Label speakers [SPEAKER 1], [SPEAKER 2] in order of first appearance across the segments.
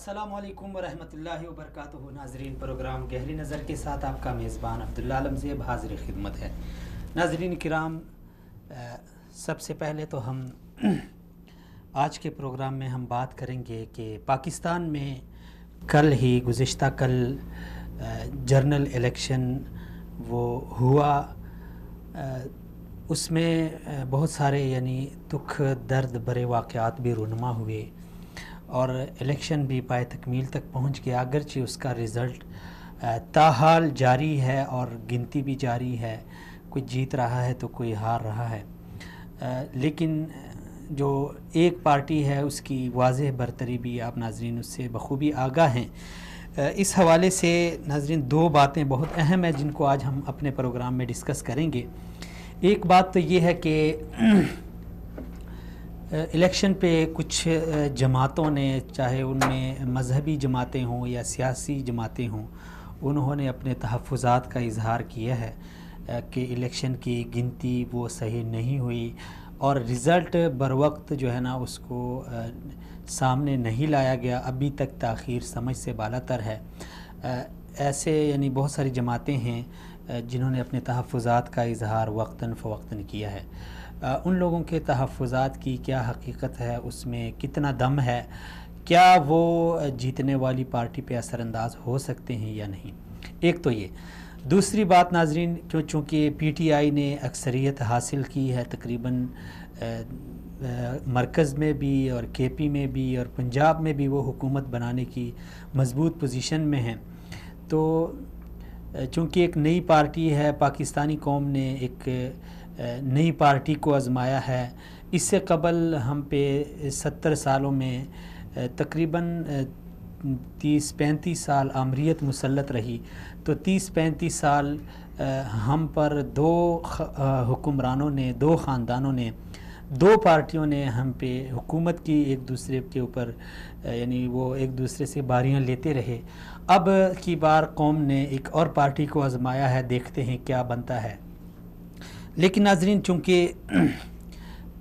[SPEAKER 1] السلام علیکم ورحمۃ اللہ وبرکاتہ ناظرین، پروگرام گہری نظر کے ساتھ آپ کا میزبان عبداللہ عالم زیب حاضر خدمت ہے۔ ناظرین کرام، سب سے پہلے تو ہم آج کے پروگرام میں ہم بات کریں گے کہ پاکستان میں گزشتہ کل جنرل الیکشن وہ ہوا، اس میں بہت سارے دکھ درد بھرے واقعات بھی رونما ہوئے اور الیکشن بھی پائے تکمیل تک پہنچ گیا، اگرچہ اس کا رزلٹ تاحال جاری ہے اور گنتی بھی جاری ہے، کوئی جیت رہا ہے تو کوئی ہار رہا ہے، لیکن جو ایک پارٹی ہے اس کی واضح برتری بھی آپ ناظرین اس سے بخوبی آگاہ ہیں۔ اس حوالے سے ناظرین دو باتیں بہت اہم ہیں جن کو آج ہم اپنے پروگرام میں ڈسکس کریں گے۔ ایک بات تو یہ ہے کہ الیکشن پہ کچھ جماعتوں نے، چاہے ان میں مذہبی جماعتیں ہوں یا سیاسی جماعتیں ہوں، انہوں نے اپنے تحفظات کا اظہار کیا ہے کہ الیکشن کی گنتی وہ صحیح نہیں ہوئی اور رزلٹ بروقت جو ہے نا اس کو سامنے نہیں لایا گیا، ابھی تک تاخیر سمجھ سے بالاتر ہے۔ ایسے بہت ساری جماعتیں ہیں جنہوں نے اپنے تحفظات کا اظہار وقتاً فوقتاً کیا ہے۔ ان لوگوں کے تحفظات کی کیا حقیقت ہے، اس میں کتنا دم ہے، کیا وہ جیتنے والی پارٹی پہ اثر انداز ہو سکتے ہیں یا نہیں، ایک تو یہ۔ دوسری بات ناظرین، چونکہ پی ٹی آئی نے اکثریت حاصل کی ہے تقریباً مرکز میں بھی اور کے پی میں بھی اور پنجاب میں بھی وہ حکومت بنانے کی مضبوط پوزیشن میں ہیں، تو چونکہ ایک نئی پارٹی ہے، پاکستانی قوم نے ایک نئی پارٹی کو آزمایا ہے۔ اس سے قبل ہم پہ 70 سالوں میں تقریباً 30-35 سال آمریت مسلط رہی، تو 30-35 سال ہم پر دو حکمرانوں نے، دو خاندانوں نے، دو پارٹیوں نے ہم پہ حکومت کی، ایک دوسرے کے اوپر وہ ایک دوسرے سے باریاں لیتے رہے۔ اب کی بار قوم نے ایک اور پارٹی کو آزمایا ہے، دیکھتے ہیں کیا بنتا ہے۔ لیکن ناظرین چونکہ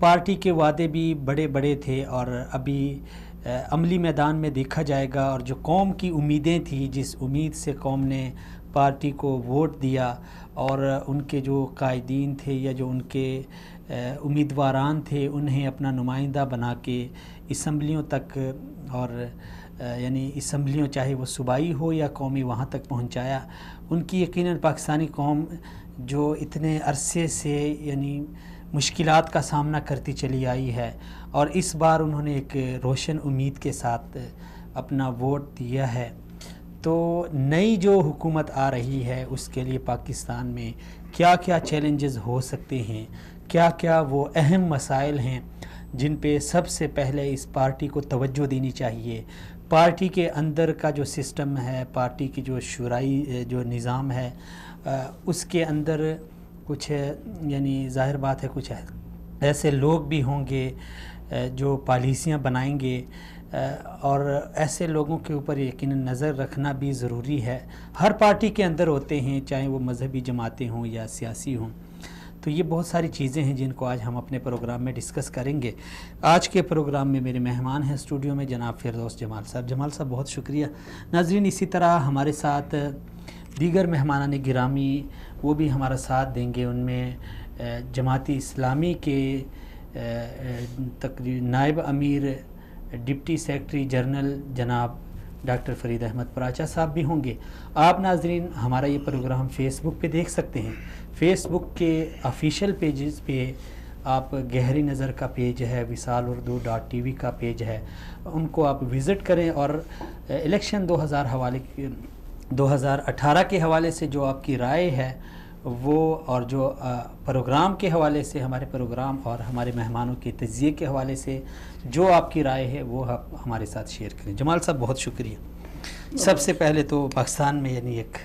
[SPEAKER 1] پارٹی کے وعدے بھی بڑے بڑے تھے اور ابھی عملی میدان میں دیکھا جائے گا، اور جو قوم کی امیدیں تھیں، جس امید سے قوم نے پارٹی کو ووٹ دیا اور ان کے جو قائدین تھے یا جو ان کے امیدواران تھے انہیں اپنا نمائندہ بنا کے اسمبلیوں تک اور اسمبلیوں چاہے وہ صوبائی ہو یا قومی وہاں تک پہنچایا، ان کی یقیناً پاکستانی قوم جو اتنے عرصے سے مشکلات کا سامنا کرتی چلی آئی ہے، اور اس بار انہوں نے ایک روشن امید کے ساتھ اپنا ووٹ دیا ہے، تو نئی جو حکومت آ رہی ہے اس کے لیے پاکستان میں کیا کیا چیلنجز ہو سکتے ہیں، کیا کیا وہ اہم مسائل ہیں جن پہ سب سے پہلے اس پارٹی کو توجہ دینی چاہیے۔ پارٹی کے اندر کا جو سسٹم ہے، پارٹی کی جو شورائی جو نظام ہے، اس کے اندر کچھ ظاہر بات ہے کچھ ایسے لوگ بھی ہوں گے جو پالیسیاں بنائیں گے، اور ایسے لوگوں کے اوپر یقیناً نظر رکھنا بھی ضروری ہے۔ ہر پارٹی کے اندر ہوتے ہیں، چاہے وہ مذہبی جماعتیں ہوں یا سیاسی ہوں، تو یہ بہت ساری چیزیں ہیں جن کو آج ہم اپنے پروگرام میں ڈسکس کریں گے۔ آج کے پروگرام میں میرے مہمان ہیں اسٹوڈیو میں جناب فردوس جمال صاحب۔ جمال صاحب بہت شکریہ۔ ناظرین اسی طرح ہمارے ساتھ دیگر مہمانان گرامی وہ بھی ہمارا ساتھ دیں گے، ان میں جماعت اسلامی کے نائب امیر ڈپٹی سیکرٹری جنرل جناب ڈاکٹر فرید احمد پراچا صاحب بھی ہوں گے۔ آپ ناظرین ہمارا یہ پروگرام فیس بک پہ دیکھ سکتے ہیں، فیس بک کے آفیشیل پیجز پہ آپ گہری نظر کا پیج ہے، وصال اردو .tv کا پیج ہے، ان کو آپ وزٹ کریں اور الیکشن 2018 کے حوالے سے جو آپ کی رائے ہے وہ، اور جو پروگرام کے حوالے سے ہمارے پروگرام اور ہمارے مہمانوں کے تجزیے کے حوالے سے جو آپ کی رائے ہے وہ آپ ہمارے ساتھ شیئر کریں۔ جمال صاحب بہت شکریہ۔ سب سے پہلے تو پاکستان میں ایک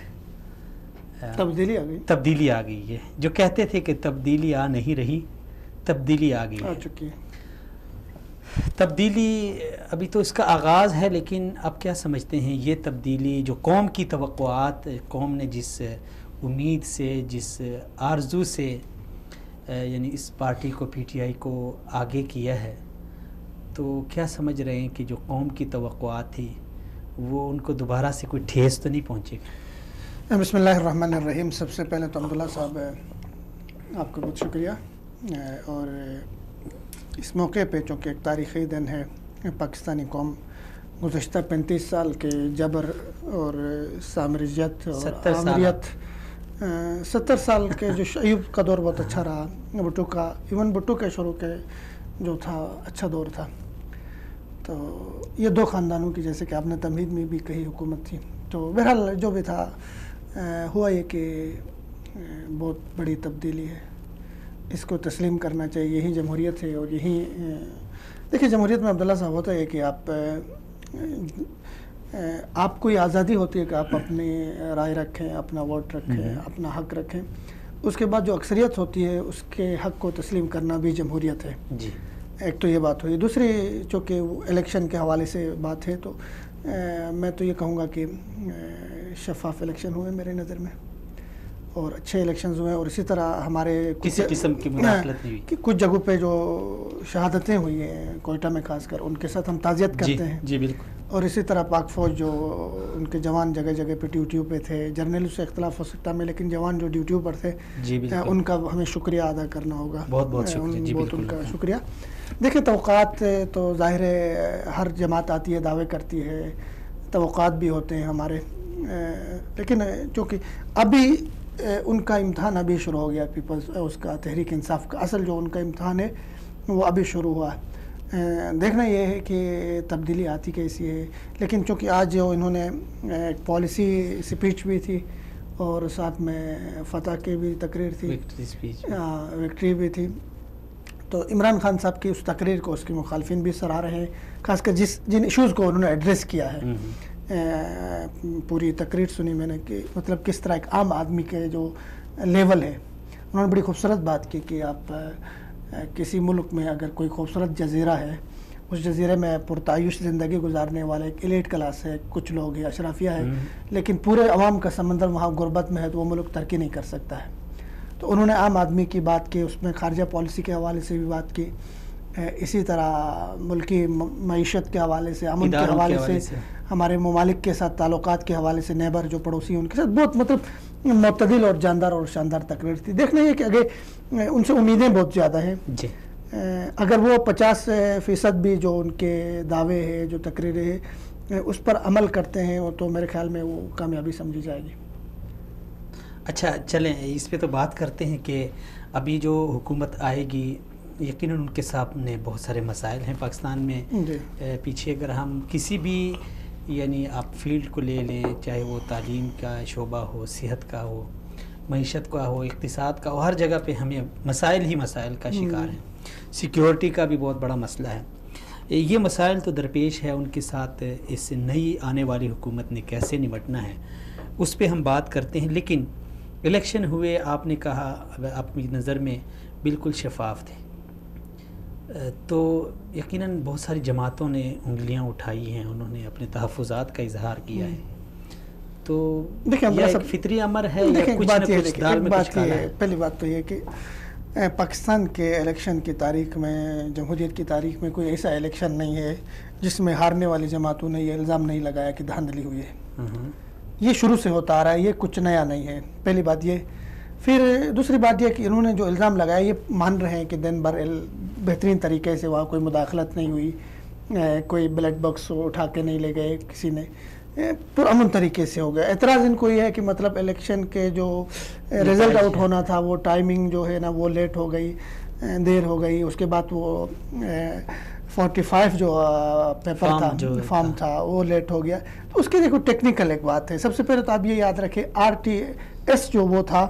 [SPEAKER 1] تبدیلی آ گئی ہے، جو کہتے تھے کہ تبدیلی آ نہیں رہی، تبدیلی آ گئی ہے۔ تبدیلی ابھی تو اس کا آغاز ہے، لیکن اب کیا سمجھتے ہیں یہ تبدیلی جو قوم کی توقعات، قوم نے جس امید سے، جس آرزو سے اس پارٹی کو، پی ٹی آئی کو آگے کیا ہے، تو کیا سمجھ رہے ہیں کہ جو قوم کی توقعات تھی وہ ان کو دوبارہ سے کوئی ٹھیس تو نہیں پہنچے گی؟
[SPEAKER 2] بسم اللہ الرحمن الرحیم. سب سے پہلے تو عبداللہ صاحب آپ کا بہت شکریہ. اور اس موقع پہ چونکہ ایک تاریخی دن ہے، پاکستانی قوم گزشتہ 35 سال کے جبر اور سامراجیت اور آمریت، 70 سال کے جو ایوب کا دور بہت اچھا رہا، بھٹو کا، ایون بھٹو کے شروع کے جو تھا اچھا دور تھا. تو یہ دو خاندانوں کی جیسے کہ آپ نے تمہید میں بھی کہی حکومت تھی. تو بہرحال جو بھی تھا ہوا یہ کہ بہت بڑی تبدیلی ہے، اس کو تسلیم کرنا چاہیے. یہی جمہوریت ہے. اور یہی دیکھیے جمہوریت میں عبداللہ صاحب ہوتا ہے کہ آپ کو یہ آزادی ہوتی ہے کہ آپ اپنی رائے رکھیں، اپنا ووٹ رکھیں، اپنا حق رکھیں. اس کے بعد جو اکثریت ہوتی ہے اس کے حق کو تسلیم کرنا بھی جمہوریت ہے.
[SPEAKER 1] جی
[SPEAKER 2] ایک تو یہ بات ہوئی. دوسری چونکہ الیکشن کے حوالے سے بات ہے تو میں تو یہ کہوں گا کہ شفاف الیکشن ہوئے میرے نظر میں، اور اچھے الیکشنز ہوئے. اور اسی طرح ہمارے
[SPEAKER 1] کسی قسم کی مداخلت نہیں ہوئی
[SPEAKER 2] کہ کچھ جگہوں پہ جو شہادتیں ہوئی ہیں کوئٹہ میں خاص کر، ان کے ساتھ ہم تعزیت کرتے ہیں.
[SPEAKER 1] جی بالکل.
[SPEAKER 2] اور اسی طرح پاک فوج جو ان کے جوان جگہ جگہ پہ ڈیوٹیوں پہ تھے، جرنیلوں سے اختلاف ہو سکتا ہے لیکن جوان جو ڈیوٹیوں پر تھے ان کا ہمیں شکریہ ادا کرنا ہوگا.
[SPEAKER 1] بہت بہت شکریہ. جی
[SPEAKER 2] بہت ان کا شکریہ. دیکھیں توقعات تو ظاہر ہے ہر جماعت آتی ہے دعوے کرتی ہے، توقعات بھی ہوتے ہیں ہمارے، لیکن چونکہ ابھی ان کا امتحان ابھی شروع ہو گیا، پیپلز اس کا تحریک انصاف کا اصل جو ان کا امتحان ہے وہ ابھی شروع ہوا ہے. دیکھنا یہ ہے کہ تبدیلی آتی کیسی ہے. لیکن چونکہ آج جو انہوں نے ایک پالیسی اسپیچ بھی تھی اور ساتھ میں فتح کی بھی تقریر تھی، وکٹری بھی تھی، تو عمران خان صاحب کی اس تقریر کو اس کے مخالفین بھی سراہ رہے ہیں، خاص کر جن ایشوز کو انہوں نے ایڈریس کیا ہے. پوری تقریر سنی میں نے کہ مطلب کس طرح ایک عام آدمی کے جو لیول ہے. انہوں نے بڑی خوبصورت بات کی کہ آپ کسی ملک میں اگر کوئی خوبصورت جزیرہ ہے، اس جزیرے میں پرتعیش زندگی گزارنے والے ایک ایلیٹ کلاس ہے، کچھ لوگ ہیں، اشرافیہ ہے، لیکن پورے عوام کا سمندر وہاں غربت میں ہے تو وہ ملک ترقی نہیں کر سکتا ہے. تو انہوں نے عام آدمی کی بات کی، اس میں خارجہ پالیسی کے حوالے سے بھی بات کی، اسی طرح ملکی معیشت کے حوالے سے، امن کے حوالے سے، ہمارے ممالک کے ساتھ تعلقات کے حوالے سے، نیبر جو پڑوسی ہیں ان کے ساتھ بہت مطلب معتدل اور جاندار اور شاندار تقریر تھی. دیکھنا یہ کہ اگر ان سے امیدیں بہت زیادہ ہیں. جی اگر وہ 50% بھی جو ان کے دعوے ہیں، جو تقریریں ہیں، اس پر عمل کرتے ہیں تو میرے خیال میں وہ کامیابی سمجھی جائے گی.
[SPEAKER 1] اچھا چلیں اس پہ تو بات کرتے ہیں کہ ابھی جو حکومت آئے گی یقیناً ان کے سامنے بہت سارے مسائل ہیں پاکستان میں. پیچھے اگر ہم کسی بھی یعنی آپ فیلڈ کو لے لیں، چاہے وہ تعلیم کا شعبہ ہو، صحت کا ہو، معیشت کا ہو، اقتصاد کا ہو، ہر جگہ پہ ہمیں مسائل ہی مسائل کا شکار ہیں. سیکیورٹی کا بھی بہت بڑا مسئلہ ہے. یہ مسائل تو درپیش ہے، ان کے ساتھ اس نئی آنے والی حکومت نے کیسے نمٹنا ہے اس پہ ہم بات کرتے ہیں. لیکن الیکشن ہوئے، آپ نے کہا اپنی نظر میں بالکل شفاف تھے، تو یقیناً بہت ساری جماعتوں نے انگلیاں اٹھائی ہیں، انہوں نے اپنے تحفظات کا اظہار کیا ہے. تو یہ ایک فطری امر ہے یا کچھ نہ کچھ دال میں کچھ کالا ہے؟
[SPEAKER 2] پہلی بات تو یہ کہ پاکستان کے الیکشن کی تاریخ میں، جمہوریت کی تاریخ میں کوئی ایسا الیکشن نہیں ہے جس میں ہارنے والی جماعتوں نے یہ الزام نہیں لگایا کہ دھاندلی ہوئی ہے. یہ شروع سے ہوتا آ رہا ہے، یہ کچھ نیا نہیں ہے. پہلی بات یہ. پھر دوسری بات یہ کہ انہوں نے جو الزام لگایا یہ مان رہے ہیں کہ دن بھر بہترین طریقے سے وہاں کوئی مداخلت نہیں ہوئی، کوئی بیلٹ باکس اٹھا کے نہیں لے گئے کسی نے، پرامن طریقے سے ہو گیا. اعتراض ان کو یہ ہے کہ مطلب الیکشن کے جو رزلٹ آؤٹ ہونا تھا وہ ٹائمنگ جو ہے نا وہ لیٹ ہو گئی، دیر ہو گئی. اس کے بعد وہ 45 جو پیپر تھا، فارم تھا، وہ لیٹ ہو گیا. تو اس کے دیکھو ٹیکنیکل ایک بات ہے. سب سے پہلے تو آپ یہ یاد رکھیں RTS جو وہ تھا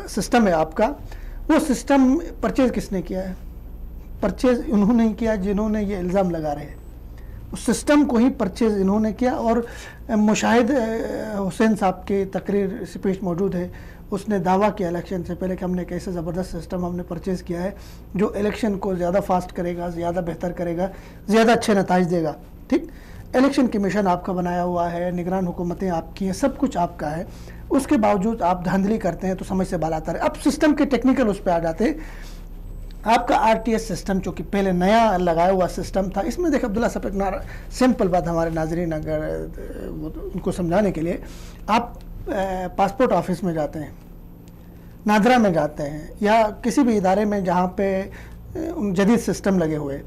[SPEAKER 2] سسٹم ہے آپ کا، وہ سسٹم پرچیز کس نے کیا ہے؟ پرچیز انہوں نے کیا جنہوں نے یہ الزام لگا رہے ہیں. اس سسٹم کو ہی پرچیز انہوں نے کیا. اور مشاہد حسین صاحب کی تقریر اسپیچ موجود ہے، اس نے دعویٰ کیا الیکشن سے پہلے کہ ہم نے ایک ایسا زبردست سسٹم ہم نے پرچیز کیا ہے جو الیکشن کو زیادہ فاسٹ کرے گا، زیادہ بہتر کرے گا، زیادہ اچھے نتائج دے گا. ٹھیک، الیکشن کمیشن آپ کا بنایا ہوا ہے، نگران حکومتیں آپ کی ہیں، سب کچھ آپ کا ہے. اس کے باوجود آپ دھاندلی کرتے ہیں تو سمجھ سے بالا آتا ہے. اب سسٹم کے ٹیکنیکل اس پہ آ جاتے ہیں. آپ کا RTS سسٹم جو کہ پہلے نیا لگایا ہوا سسٹم تھا، اس میں دیکھ عبداللہ صاحب ایک سمپل بات ہمارے ناظرین اگر ان کو سمجھانے کے لیے، آپ پاسپورٹ آفس میں جاتے ہیں، نادرا میں جاتے ہیں، یا کسی بھی ادارے میں جہاں پہ جدید سسٹم لگے ہوئے،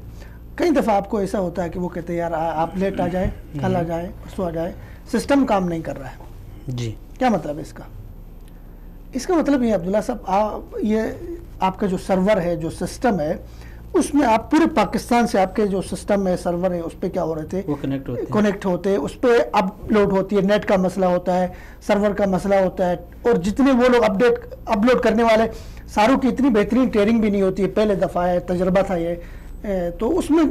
[SPEAKER 2] کئی دفعہ آپ کو ایسا ہوتا ہے کہ وہ کہتے ہیں یار آپ لیٹ آ جائیں، کل آ جائیں، پرسوں آ جائیں، سسٹم کام نہیں کر رہا ہے.
[SPEAKER 1] جی
[SPEAKER 2] کیا مطلب ہے اس کا؟ اس کا مطلب یہ عبداللہ صاحب، یہ آپ کا جو سرور ہے، جو سسٹم ہے، اس میں آپ پورے پاکستان سے آپ کے جو سسٹم ہے، سرور ہے، اس پہ کیا ہو رہے تھے،
[SPEAKER 1] وہ
[SPEAKER 2] کنیکٹ ہوتے، اس پہ اپلوڈ ہوتی ہے، نیٹ کا مسئلہ ہوتا ہے، سرور کا مسئلہ ہوتا ہے، اور جتنے وہ لوگ اپلوڈ کرنے والے ساروں کی اتنی بہترین ٹریننگ بھی نہیں ہوتی ہے، پہلے دفعہ ہے، تجربہ تھا یہ، تو اس میں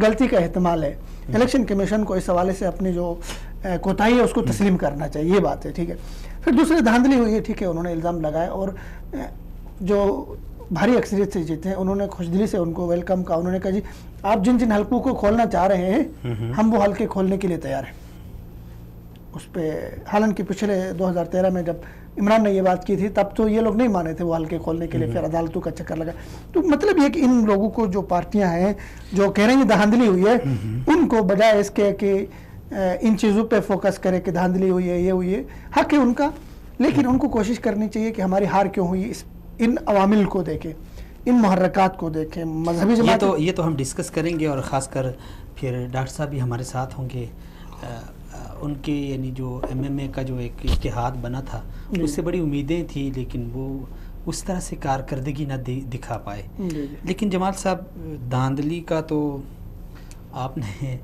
[SPEAKER 2] غلطی کا احتمال ہے. الیکشن کمیشن کو اس حوالے سے اپنی جو کوتاہی ہے اس کو تسلیم کرنا چاہیے، یہ بات ہے. ٹھیک ہے. پھر دوسرے دھاندلی ہوئی ہے، ٹھیک ہے، انہوں نے الزام لگایا اور جو بھاری اکثریت سے جیتے ہیں انہوں نے خوش دلی سے ان کو ویلکم کہا. انہوں نے کہا جی آپ جن جن حلقوں کو کھولنا چاہ رہے ہیں ہم وہ حلقے کھولنے کے لیے تیار ہیں. اس پہ حالانکہ پچھلے 2013 میں جب عمران نے یہ بات کی تھی تب تو یہ لوگ نہیں مانے تھے وہ حلقے کھولنے کے لیے، پھر عدالتوں کا چکر لگا. تو مطلب یہ کہ ان لوگوں کو جو پارٹیاں ہیں جو کہہ رہی ہیں دھاندلی ہوئی ہے، ان کو بجائے اس کے کہ ان چیزوں پہ فوکس کرے کہ دھاندلی ہوئی ہے، یہ ہوئی ہے، حق ہے ان کا، لیکن ان کو کوشش کرنی چاہیے کہ ہماری ہار کیوں ہوئی، ان عوامل کو دیکھیں، ان محرکات کو دیکھیں. مذہبی جماعت
[SPEAKER 1] یہ تو ہم ڈسکس کریں گے، اور خاص کر پھر ڈاکٹر صاحب بھی ہمارے ساتھ ہوں گے. ان کے یعنی جو MMA کا جو ایک اتحاد بنا تھا اس سے بڑی امیدیں تھیں، لیکن وہ اس طرح سے کارکردگی نہ دکھا پائے. لیکن جمال صاحب دھاندلی کا تو آپ نے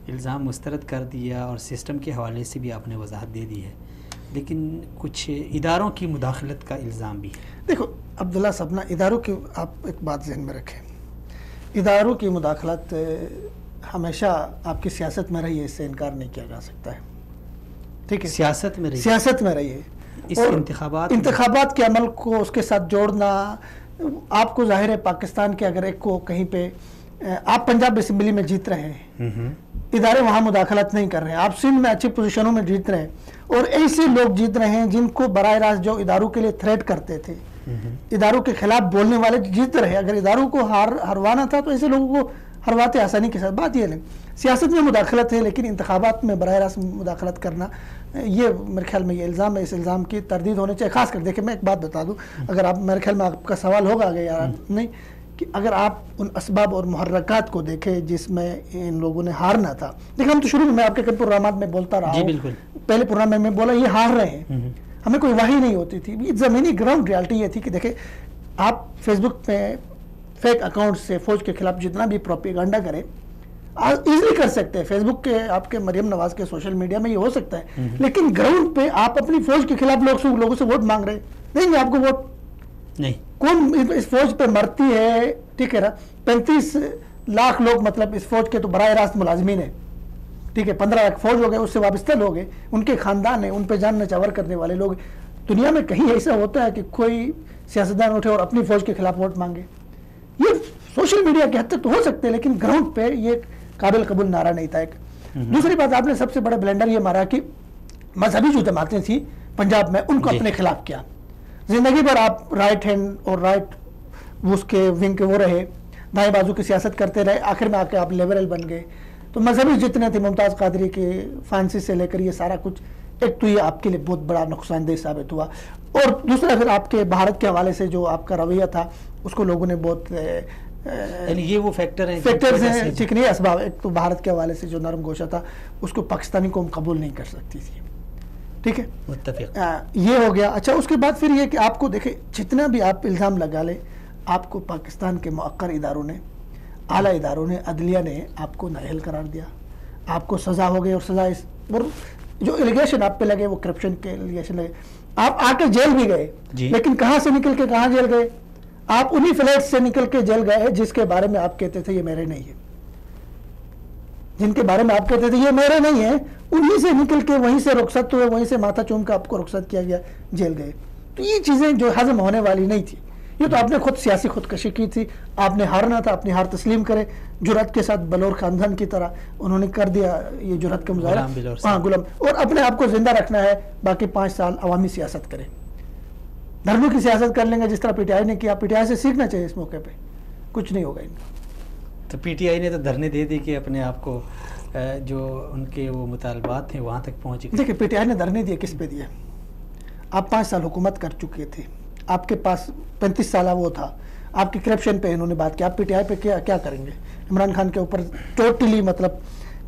[SPEAKER 1] الزام مسترد کر دیا اور سسٹم کے حوالے سے بھی آپ نے وضاحت دے دی ہے، لیکن کچھ اداروں کی مداخلت کا الزام بھی ہے.
[SPEAKER 2] دیکھو عبداللہ صاحب نا، اداروں کی آپ ایک بات ذہن میں رکھیں، اداروں کی مداخلت ہمیشہ آپ کی سیاست میں رہی ہے، اس سے انکار نہیں کیا جا سکتا ہے. ٹھیک ہے،
[SPEAKER 1] سیاست میں
[SPEAKER 2] رہی ہے.
[SPEAKER 1] اس
[SPEAKER 2] انتخابات کے عمل کو اس کے ساتھ جوڑنا، آپ کو ظاہر ہے پاکستان کے اگر ایک کو کہیں پہ آپ پنجاب اسمبلی میں جیت رہے ہیں، ادارے وہاں مداخلت نہیں کر رہے ہیں، آپ سندھ میں اچھی پوزیشنوں میں جیت رہے ہیں، اور ایسے لوگ جیت رہے ہیں جن کو براہ راست جو اداروں کے لیے تھریٹ کرتے تھے، اداروں کے خلاف بولنے والے جیت رہے. اگر اداروں کو ہروانا تھا تو ایسے لوگوں کو ہرواتے آسانی کے ساتھ. بات یہ نہیں، سیاست میں مداخلت ہے، لیکن انتخابات میں براہ راست مداخلت کرنا، یہ میرے خیال میں یہ الزام ہے، اس الزام کی تردید ہونے چاہیے. خاص کر دیکھیں میں ایک بات بتا دوں، اگر آپ میرے خیال میں آپ کا سوال ہوگا آگے یا نہیں، کہ اگر آپ ان اسباب اور محرکات کو دیکھیں جس میں ان لوگوں نے ہارنا تھا. دیکھیں ہم تو شروع میں آپ کے کئی پروگرامات میں بولتا رہا ہوں، پہلے پروگرام میں میں بولا یہ ہار رہے ہیں، ہمیں کوئی واہی نہیں ہوتی تھی. زمینی گراؤنڈ ریالٹی یہ تھی کہ دیکھیں آپ فیس بک پہ فیک اکاؤنٹ سے فوج کے خلاف جتنا بھی پروپیگنڈا کریں ایزلی کر سکتے ہیں. فیس بک کے آپ کے مریم نواز کے سوشل میڈیا میں یہ ہو سکتا ہے، لیکن گراؤنڈ پہ آپ اپنی فوج کے خلاف لوگوں سے ووٹ مانگ رہے ہیں، دیں گے آپ کو ووٹ
[SPEAKER 1] نہیں.
[SPEAKER 2] کون اس فوج پہ مرتی ہے؟ ٹھیک ہے نا، 35 لاکھ لوگ مطلب اس فوج کے تو براہ راست ملازمین ہیں. ٹھیک ہے، 15 لاکھ فوج ہو گئے، اس سے وابستہ لوگ ہیں، ان کے خاندان ہیں، ان پہ جان نچاور کرنے والے لوگ. دنیا میں کہیں ایسا ہوتا ہے کہ کوئی سیاستدان اٹھے اور اپنی فوج کے خلاف ووٹ مانگے؟ یہ سوشل میڈیا کے حد تک تو ہو سکتے ہیں، لیکن گراؤنڈ پہ یہ قابل قبول نعرہ نہیں تھا. ایک دوسری بات، آپ نے سب سے بڑا بلنڈر یہ مارا کہ مذہبی جو جماعتیں تھیں پنجاب میں ان کو اپنے خلاف کیا. زندگی بھر آپ رائٹ ہینڈ اور رائٹ اس کے ونگ کے وہ رہے، دائیں بازو کی سیاست کرتے رہے، آخر میں آ کے آپ لیبرل بن گئے. تو مذہبی جتنے تھے، ممتاز قادری کے فانسی سے لے کر یہ سارا کچھ، ایک تو یہ آپ کے لیے بہت بڑا نقصان دہ ثابت ہوا، اور دوسرا پھر آپ کے بھارت کے حوالے سے جو آپ کا رویہ تھا اس کو لوگوں نے بہت
[SPEAKER 1] یہ وہ فیکٹرز
[SPEAKER 2] ہیں چکنی اسباب. ایک تو بھارت کے حوالے سے جو نرم گوشہ تھا اس کو پاکستانی قوم قبول نہیں کر سکتی تھی. ٹھیک ہے،
[SPEAKER 1] متفق.
[SPEAKER 2] یہ ہو گیا. اچھا، اس کے بعد پھر یہ کہ آپ کو دیکھیں جتنا بھی آپ الزام لگا لیں، آپ کو پاکستان کے مؤقر اداروں نے، اعلیٰ اداروں نے، عدلیہ نے آپ کو نااہل قرار دیا، آپ کو سزا ہو گئی، اور سزا اور جو الیگیشن آپ پہ لگے وہ کرپشن کے الیگیشن لگے. آپ آ کے جیل بھی گئے، لیکن کہاں سے نکل کے کہاں جیل گئے؟ آپ انہی فلیٹ سے نکل کے جیل گئے جس کے بارے میں آپ کہتے تھے یہ میرے نہیں ہے، جن کے بارے میں آپ کہتے تھے یہ میرے نہیں ہے، انہی سے نکل کے وہیں سے رخصت ہوئے، وہیں سے ماتھا چوم کا آپ کو رخصت کیا گیا، جیل گئے. تو یہ چیزیں جو ہضم ہونے والی نہیں تھی، یہ تو آپ نے خود سیاسی خودکشی کی تھی. آپ نے ہارنا تھا، اپنی ہار تسلیم کرے، جرأت کے ساتھ بلور خاندان کی طرح انہوں نے کر دیا یہ جرأت کا مظاہرہ. ہاں، غلام، اور اپنے آپ کو زندہ رکھنا ہے، باقی 5 سال عوامی سیاست کرے، دھرموں کی سیاست کر لیں گے جس طرح PTI نے کیا. PTI سے سیکھنا چاہیے اس موقع پہ. کچھ نہیں ہوگا ان کا.
[SPEAKER 1] تو پی ٹی آئی نے تو دھرنے دے دی کہ اپنے آپ کو جو ان کے وہ مطالبات تھے وہاں تک پہنچ گئے.
[SPEAKER 2] دیکھیں پی ٹی آئی نے دھرنے دیے کس پہ دیے؟ آپ 5 سال حکومت کر چکے تھے, آپ کے پاس 35 سالہ وہ تھا, آپ کی کرپشن پہ انہوں نے بات کی, آپ پی ٹی آئی پہ کیا کریں گے؟ عمران خان کے اوپر ٹوٹلی مطلب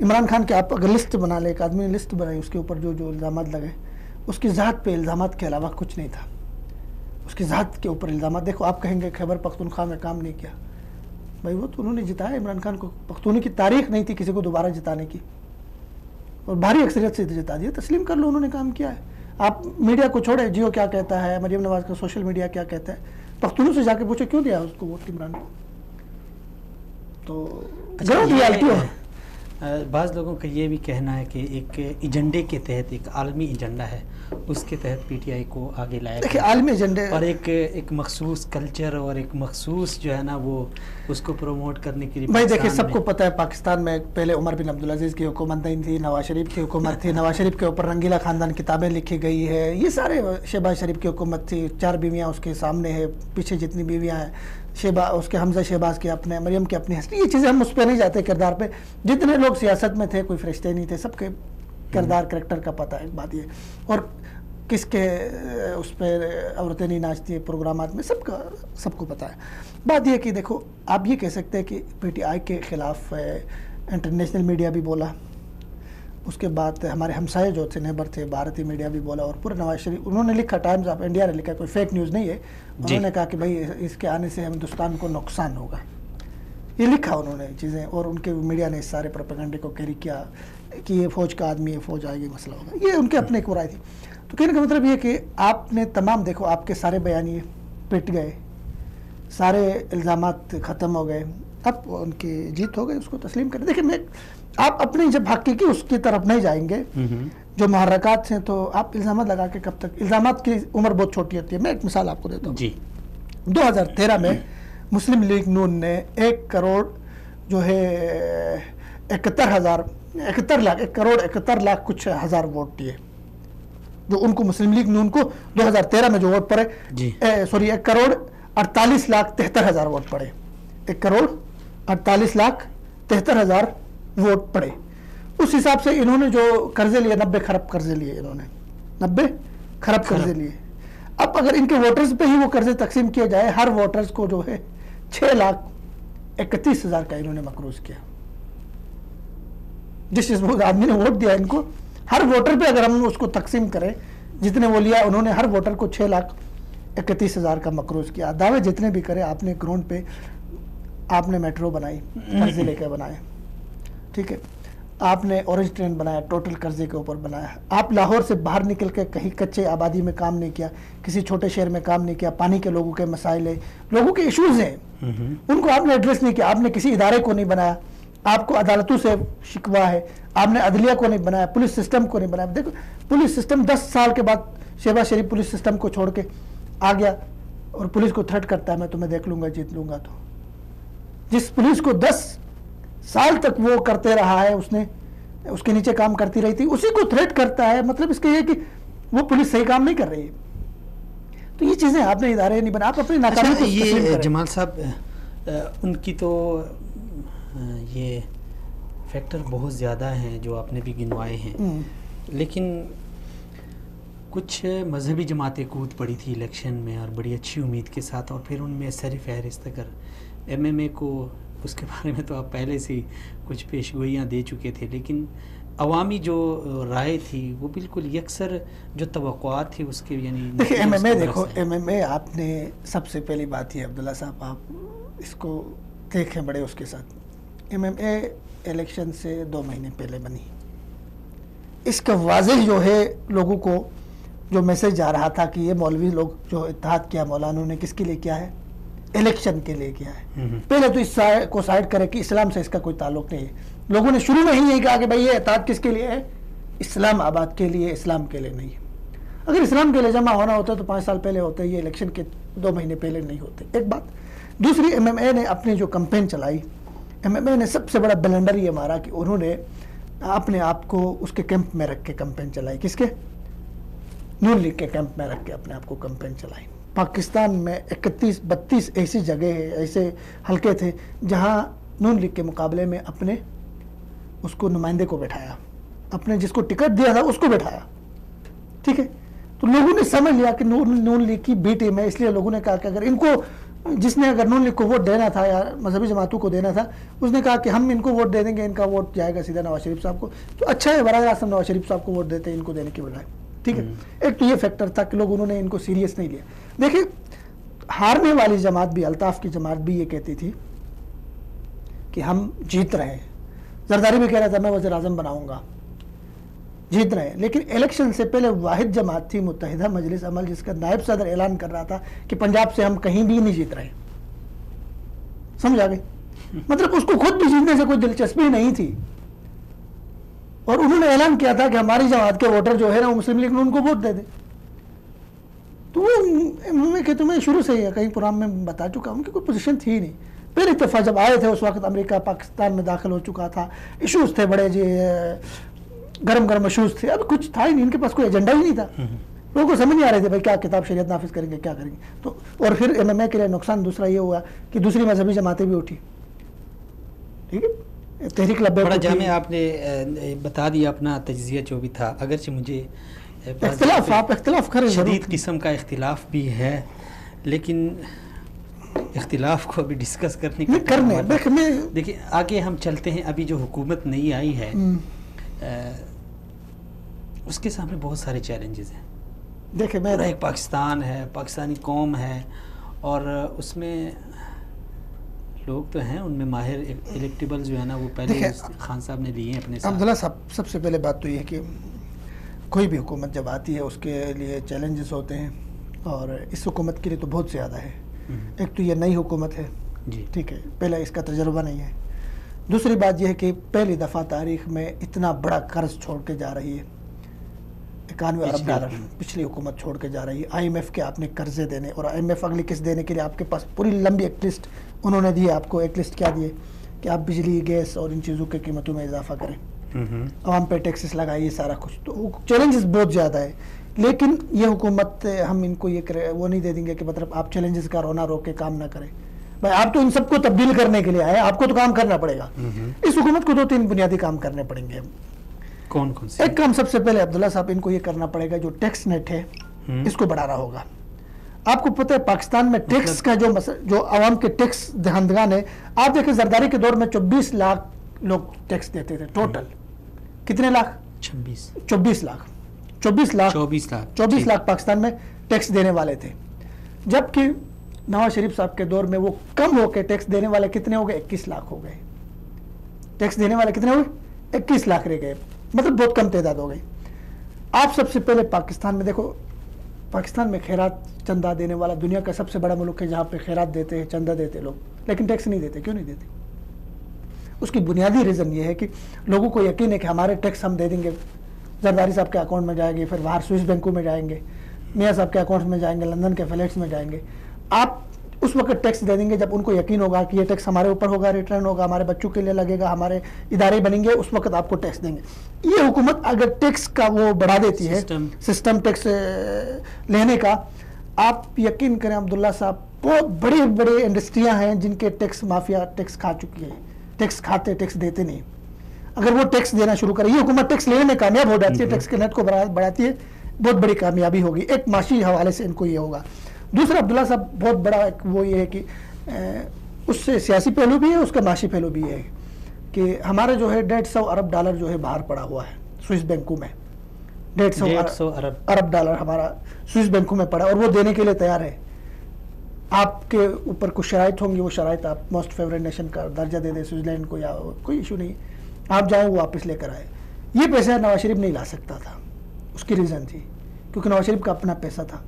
[SPEAKER 2] عمران خان کے آپ اگر لسٹ بنا لیں, ایک آدمی نے لسٹ بنائی, اس کے اوپر جو الزامات لگے اس کی ذات پہ الزامات کے علاوہ کچھ نہیں تھا, اس کی ذات کے اوپر الزامات. دیکھو آپ کہیں گے خیبر پختونخوا میں کام نہیں کیا, بھائی وہ تو انہوں نے جتایا عمران خان کو, پختونی کی تاریخ نہیں تھی کسی کو دوبارہ جتانے کی, اور بھاری اکثریت سے جتا دیا. تسلیم کر لو انہوں نے کام کیا ہے. آپ میڈیا کو چھوڑے, جیو کیا کہتا ہے, مریم نواز کا سوشل میڈیا کیا کہتا ہے, پختونوں سے جا کے پوچھو کیوں دیا اس کو ووٹ عمران کو. تو ریالٹی ہے.
[SPEAKER 1] بعض لوگوں کا یہ بھی کہنا ہے کہ ایک ایجنڈے کے تحت, ایک عالمی ایجنڈا ہے, اس کے تحت پی ٹی آئی کو آگے لایا
[SPEAKER 2] دیکھیں عالمی ایجنڈے
[SPEAKER 1] اور ایک مخصوص کلچر اور ایک مخصوص جو ہے نا وہ اس کو پروموٹ کرنے کے لیے.
[SPEAKER 2] بھائی دیکھیں سب کو پتہ ہے پاکستان میں پہلے عمر بن عبدالعزیز کی حکومت نہیں تھی, نواز شریف کی حکومت تھی, نواز شریف کے اوپر رنگیلا خاندان کتابیں لکھی گئی ہے, یہ سارے شہباز شریف کی حکومت تھی, 4 بیویاں اس کے سامنے ہے, پیچھے جتنی بیویاں ہیں, اس کے حمزہ شہباز کے اپنے, مریم کے اپنی ہسٹری, یہ چیزیں ہم اس پہ نہیں جاتے کردار پہ. جتنے لوگ سیاست میں تھے کوئی فرشتے نہیں تھے, سب کے کردار کریکٹر کا پتہ ہے. بات یہ اور کس کے اس پہ عورتیں نہیں ناچتی ہیں پروگرامات میں, سب کو پتہ ہے. بات یہ کہ دیکھو آپ یہ کہہ سکتے ہیں کہ پی ٹی آئی کے خلاف انٹرنیشنل میڈیا بھی بولا, اس کے بعد ہمارے ہمسائے جو تھے نیبر تھے بھارتی میڈیا بھی بولا, اور پورے نواز شریف انہوں نے لکھا, ٹائمز آف انڈیا نے لکھا, کوئی فیک نیوز نہیں ہے, انہوں نے کہا کہ بھائی اس کے آنے سے ہندوستان کو نقصان ہوگا, یہ لکھا انہوں نے چیزیں, اور ان کے میڈیا نے اس سارے پروپیگنڈے کو کیری کیا کہ یہ فوج کا آدمی ہے, فوج آئے گی مسئلہ ہوگا, یہ ان کے اپنے ایک رائے تھی. تو کہنے کا مطلب یہ کہ آپ نے تمام دیکھو آپ کے سارے بیانیے پٹ گئے, سارے الزامات ختم ہو گئے, اب ان کی جیت ہو گئی, اس کو تسلیم کریں. دیکھیں آپ اپنی جب حقیقی اس کی طرف نہیں جائیں گے, جو محرکات ہیں, تو آپ الزامات لگا کے کب تک, الزامات کی عمر بہت چھوٹی ہوتی ہے. میں ایک مثال آپ کو دیتا ہوں.
[SPEAKER 1] جی
[SPEAKER 2] 2013 میں مسلم لیگ نون نے 1 کروڑ جو ہے 1 لاکھ کچھ ہزار ووٹ دیے, جو ان کو مسلم لیگ نون کو 2013 میں جو ووٹ پڑے, 1 کروڑ 48,73,000 ووٹ پڑے, 1 کروڑ 48,73,000 ووٹ پڑے. اس حساب سے انہوں نے جو قرضے لیے 90 خرب قرضے لیے, انہوں نے 90 خرب قرضے لیے. اب اگر ان کے ووٹرز پہ ہی وہ قرضے تقسیم کیے جائے, ہر ووٹرز کو جو ہے 6,31,000 کا انہوں نے مقروض کیا. جس آدمی نے ووٹ دیا ان کو, ہر ووٹر پہ اگر ہم اس کو تقسیم کریں جتنے وہ لیا, انہوں نے ہر ووٹر کو 6,31,000 کا مقروض کیا. دعوے جتنے بھی کرے, آپ نے گراؤنڈ پہ آپ نے میٹرو بنائی قرضے لے کے بنائے, ٹھیک ہے, آپ نے اورنج ٹرین بنایا ٹوٹل قرضے کے اوپر بنایا, آپ لاہور سے باہر نکل کے کہیں کچے آبادی میں کام نہیں کیا, کسی چھوٹے شہر میں کام نہیں کیا, پانی کے لوگوں کے مسائل ہیں, لوگوں کے ایشوز ہیں, ان کو آپ نے ایڈریس نہیں کیا, آپ نے کسی ادارے کو نہیں بنایا, آپ کو عدالتوں سے شکوا ہے, آپ نے عدلیہ کو نہیں بنایا, پولیس سسٹم کو نہیں بنایا. دیکھو پولیس سسٹم 10 سال کے بعد شہباز شریف پولیس سسٹم کو چھوڑ کے آ گیا اور پولیس کو تھریٹ کرتا ہے میں تمہیں دیکھ لوں گا, جیت لوں گا. تو جس پولیس کو 10 سال تک وہ کرتے رہا ہے, اس نے اس کے نیچے کام کرتی رہی تھی, اسی کو تھریٹ کرتا ہے, مطلب اس کے یہ کہ وہ پولیس صحیح کام نہیں کر رہی ہے. تو یہ چیزیں آپ نے ادارے نہیں بنا, آپ اپنی ناکامی کو تسلیم کریں.
[SPEAKER 1] جمال صاحب ان کی تو یہ فیکٹر بہت زیادہ ہیں جو آپ نے بھی گنوائے ہیں, لیکن کچھ مذہبی جماعتیں کود پڑی تھی الیکشن میں اور بڑی اچھی امید کے ساتھ, اور پھر ان میں سر فہرست اگر MMA کو, اس کے بارے میں تو آپ پہلے سے کچھ پیشگوئیاں دے چکے تھے, لیکن عوامی جو رائے تھی وہ بالکل یکسر جو توقعات تھی اس کے, یعنی
[SPEAKER 2] دیکھیں MMA دیکھو MMA آپ نے سب سے پہلی بات یہ عبداللہ صاحب آپ اس کو دیکھیں بڑے اس کے ساتھ, MMA الیکشن سے 2 مہینے پہلے بنی. اس کا واضح جو ہے لوگوں کو جو میسج جا رہا تھا کہ یہ مولوی لوگ جو اتحاد کیا مولانا نے کس کے لیے کیا ہے, الیکشن کے لیے کیا ہے. پہلے تو اس کو سائڈ کرے کہ اسلام سے اس کا کوئی تعلق نہیں ہے. لوگوں نے شروع میں ہی یہی کہا کہ بھائی یہ اتحاد کس کے لیے ہے, اسلام آباد کے لیے, اسلام کے لیے نہیں ہے. اگر اسلام کے لیے جمع ہونا ہوتا تو 5 سال پہلے ہوتا, یہ الیکشن کے 2 مہینے پہلے نہیں ہوتے. ایک بات. دوسری, MMA نے اپنی جو کمپین چلائی, MMA نے سب سے بڑا بلنڈر یہ مارا کہ انہوں نے اپنے آپ کو اس کے کیمپ میں رکھ کے کمپین چلائی. کس کے؟ نون لیگ کے کیمپ میں رکھ کے اپنے آپ کو کمپین چلائی. پاکستان میں 31-32 ایسی جگہ ہے، ایسے حلقے تھے جہاں نون لیگ کے مقابلے میں اپنے اس کو نمائندے کو بٹھایا، اپنے جس کو ٹکٹ دیا تھا اس کو بٹھایا، ٹھیک ہے. تو لوگوں نے سمجھ لیا کہ نون لیگ کی بی ٹیم ہے، اس لیے لوگوں نے کہا کہ اگر ان کو، جس نے اگر نون لیگ کو ووٹ دینا تھا یا مذہبی جماعتوں کو دینا تھا، اس نے کہا کہ ہم ان کو ووٹ دے دیں گے، ان کا ووٹ جائے گا سیدھا نواز شریف صاحب کو. تو اچھا ہے، براہ راست ہم نواز شریف صاحب کو ووٹ دیتے ہیں ان کو دینے کے بجائے، ٹھیک ہے. ایک تو یہ فیکٹر تھا کہ لوگ انہوں نے ان کو سیریس نہیں لیا. دیکھیں ہارنے والی جماعت بھی، الطاف کی جماعت بھی یہ کہتی تھی کہ ہم جیت رہے ہیں. زرداری بھی کہہ رہا تھا میں وزیر اعظم بناؤں گا، جیت رہے ہیں. لیکن الیکشن سے پہلے واحد جماعت تھی متحدہ مجلس عمل، جس کا نائب صدر اعلان کر رہا تھا کہ پنجاب سے ہم کہیں بھی نہیں جیت رہے. سمجھ آ گئی؟ مطلب اس کو خود بھی جیتنے سے کوئی دلچسپی نہیں تھی، اور انہوں نے اعلان کیا تھا کہ ہماری جماعت کے ووٹر جو ہے نا مسلم لیگ نے ان کو ووٹ دے دیں. تو وہ کہ تمہیں شروع سے ہی کہیں پرام میں بتا چکا، ان کی کوئی پوزیشن تھی نہیں. پہلی دفعہ جب آئے تھے اس وقت امریکہ پاکستان میں داخل ہو چکا تھا، ایشوز تھے بڑے جی، گرم گرم ایشوز تھے. اب کچھ تھا ہی نہیں، ان کے پاس کوئی ایجنڈا ہی نہیں تھا. لوگوں کو سمجھ نہیں آ رہے تھے بھائی کیا کتاب شریعت نافذ کریں گے، کیا کریں گے. تو اور پھر ایم ایم اے کے لیے نقصان دوسرا یہ ہوا کہ دوسری مذہبی جماعتیں بھی اٹھی، ٹھیک ہے. تحریک لبیک
[SPEAKER 1] بڑا جامع آپ نے بتا دیا اپنا تجزیہ جو بھی تھا. اگرچہ مجھے
[SPEAKER 2] اختلاف، آپ اختلاف کریں،
[SPEAKER 1] شدید قسم کا اختلاف بھی ہے، لیکن اختلاف کو ابھی ڈسکس کرنے دیکھیں آگے ہم چلتے ہیں. ابھی جو حکومت نئی آئی ہے اس کے سامنے بہت سارے چیلنجز ہیں.
[SPEAKER 2] دیکھیں میں
[SPEAKER 1] ایک پاکستان ہے، پاکستانی قوم ہے، اور اس میں لوگ تو ہیں، ان میں ماہر الیکٹیبل جو ہے نا وہ پہلے خان صاحب نے دیے ہیں اپنے ساتھ.
[SPEAKER 2] عبداللہ صاحب سب سے پہلے بات تو یہ ہے کہ کوئی بھی حکومت جب آتی ہے اس کے لیے چیلنجز ہوتے ہیں، اور اس حکومت کے لیے تو بہت زیادہ ہے. ایک تو یہ نئی حکومت ہے جی، ٹھیک ہے، پہلا اس کا تجربہ نہیں ہے. دوسری بات یہ ہے کہ پہلی دفعہ تاریخ میں اتنا بڑا قرض چھوڑ کے جا رہی ہے، 91 ارب ڈالر پچھلی حکومت چھوڑ کے جا رہی ہے. آئی ایم ایف کے آپ نے قرضے دینے، اور آئی ایم ایف اگلی قسط دینے کے لیے آپ کے پاس پوری لمبی ایک لسٹ انہوں نے دی ہے آپ کو. ایک لسٹ کیا دیے کہ آپ بجلی، گیس اور ان چیزوں کی قیمتوں میں اضافہ کریں، عوام پہ ٹیکسز لگائیے، سارا کچھ. تو چیلنجز بہت زیادہ ہے. لیکن یہ حکومت ہم ان کو یہ وہ نہیں دے دیں گے کہ مطلب آپ چیلنجز کا رونا رو کے کام نہ کریں. بھائی آپ تو ان سب کو تبدیل کرنے کے لیے آئے، آپ کو تو کام کرنا پڑے گا. اس حکومت کو 2-3 بنیادی کام کرنے پڑیں گے.
[SPEAKER 1] کون کون سے؟
[SPEAKER 2] ایک کام سب سے پہلے عبداللہ صاحب ان کو یہ کرنا پڑے گا، جو ٹیکس نیٹ ہے اس کو بڑھانا ہوگا. آپ کو پتہ ہے پاکستان میں ٹیکس کا جو عوام کے ٹیکس دہندگان ہے، آپ دیکھیں زرداری کے دور میں 24 لاکھ لوگ ٹیکس دیتے تھے ٹوٹل. کتنے لاکھ؟ 24 لاکھ. 24 لاکھ پاکستان میں ٹیکس دینے والے تھے. جبکہ نواز شریف صاحب کے دور میں وہ کم ہو کے ٹیکس دینے والے کتنے ہو گئے؟ 21 لاکھ ہو گئے. ٹیکس دینے والے کتنے ہو گئے؟ 21 لاکھ رہ گئے. مطلب بہت کم تعداد ہو گئی. آپ سب سے پہلے پاکستان میں دیکھو، پاکستان میں خیرات چندہ دینے والا دنیا کا سب سے بڑا ملک ہے، جہاں پہ خیرات دیتے ہیں، چندہ دیتے لوگ، لیکن ٹیکس نہیں دیتے. کیوں نہیں دیتے؟ اس کی بنیادی ریزن یہ ہے کہ لوگوں کو یقین ہے کہ ہمارے ٹیکس ہم دے دیں گے، زرداری صاحب کے اکاؤنٹ میں جائیں گے، پھر باہر سوئس بینکوں میں جائیں گے، میاں صاحب کے اکاؤنٹ میں جائیں گے، لندن کے فلیٹس میں جائیں گے. آپ اس وقت ٹیکس دے دیں گے جب ان کو یقین ہوگا کہ یہ ٹیکس ہمارے اوپر ہوگا، ریٹرن ہوگا، ہمارے بچوں کے لیے لگے گا، ہمارے ادارے بنیں گے، اس وقت آپ کو ٹیکس دیں گے. یہ حکومت اگر ٹیکس کا وہ بڑھا دیتی ہے، سسٹم ٹیکس لینے کا، آپ یقین کریں عبداللہ صاحب، بہت بڑے بڑے انڈسٹریاں ہیں جن کے ٹیکس مافیا ٹیکس کھا چکی ہے. ٹیکس کھاتے، ٹیکس دیتے نہیں. اگر وہ ٹیکس دینا شروع کرے، یہ حکومت ٹیکس لینے میں کامیاب ہو جاتی ہے، ٹیکس کے نیٹ کو بڑھاتی ہے، بہت بڑی کامیابی ہوگی. ایک معاشی حوالے سے ان کو یہ ہوگا. دوسرا عبداللہ صاحب بہت بڑا ایک وہ یہ ہے کہ اس سے سیاسی پہلو بھی ہے، اس کا معاشی پہلو بھی ہے کہ ہمارا جو ہے 150 ارب ڈالر جو ہے باہر پڑا ہوا ہے سوئس بینکوں میں. 150 ارب ڈالر ہمارا سوئس بینکوں میں پڑا، اور وہ دینے کے لیے تیار ہے. آپ کے اوپر کچھ شرائط ہوں گی، وہ شرائط آپ موسٹ فیوریٹ نیشن کا درجہ دے دیں سوئٹزرلینڈ کو، یا کوئی ایشو نہیں، آپ جائیں وہ واپس لے کر آئے. یہ پیسہ نواز شریف نہیں لا سکتا تھا. اس کی ریزن تھی کیونکہ نواز شریف کا اپنا پیسہ تھا.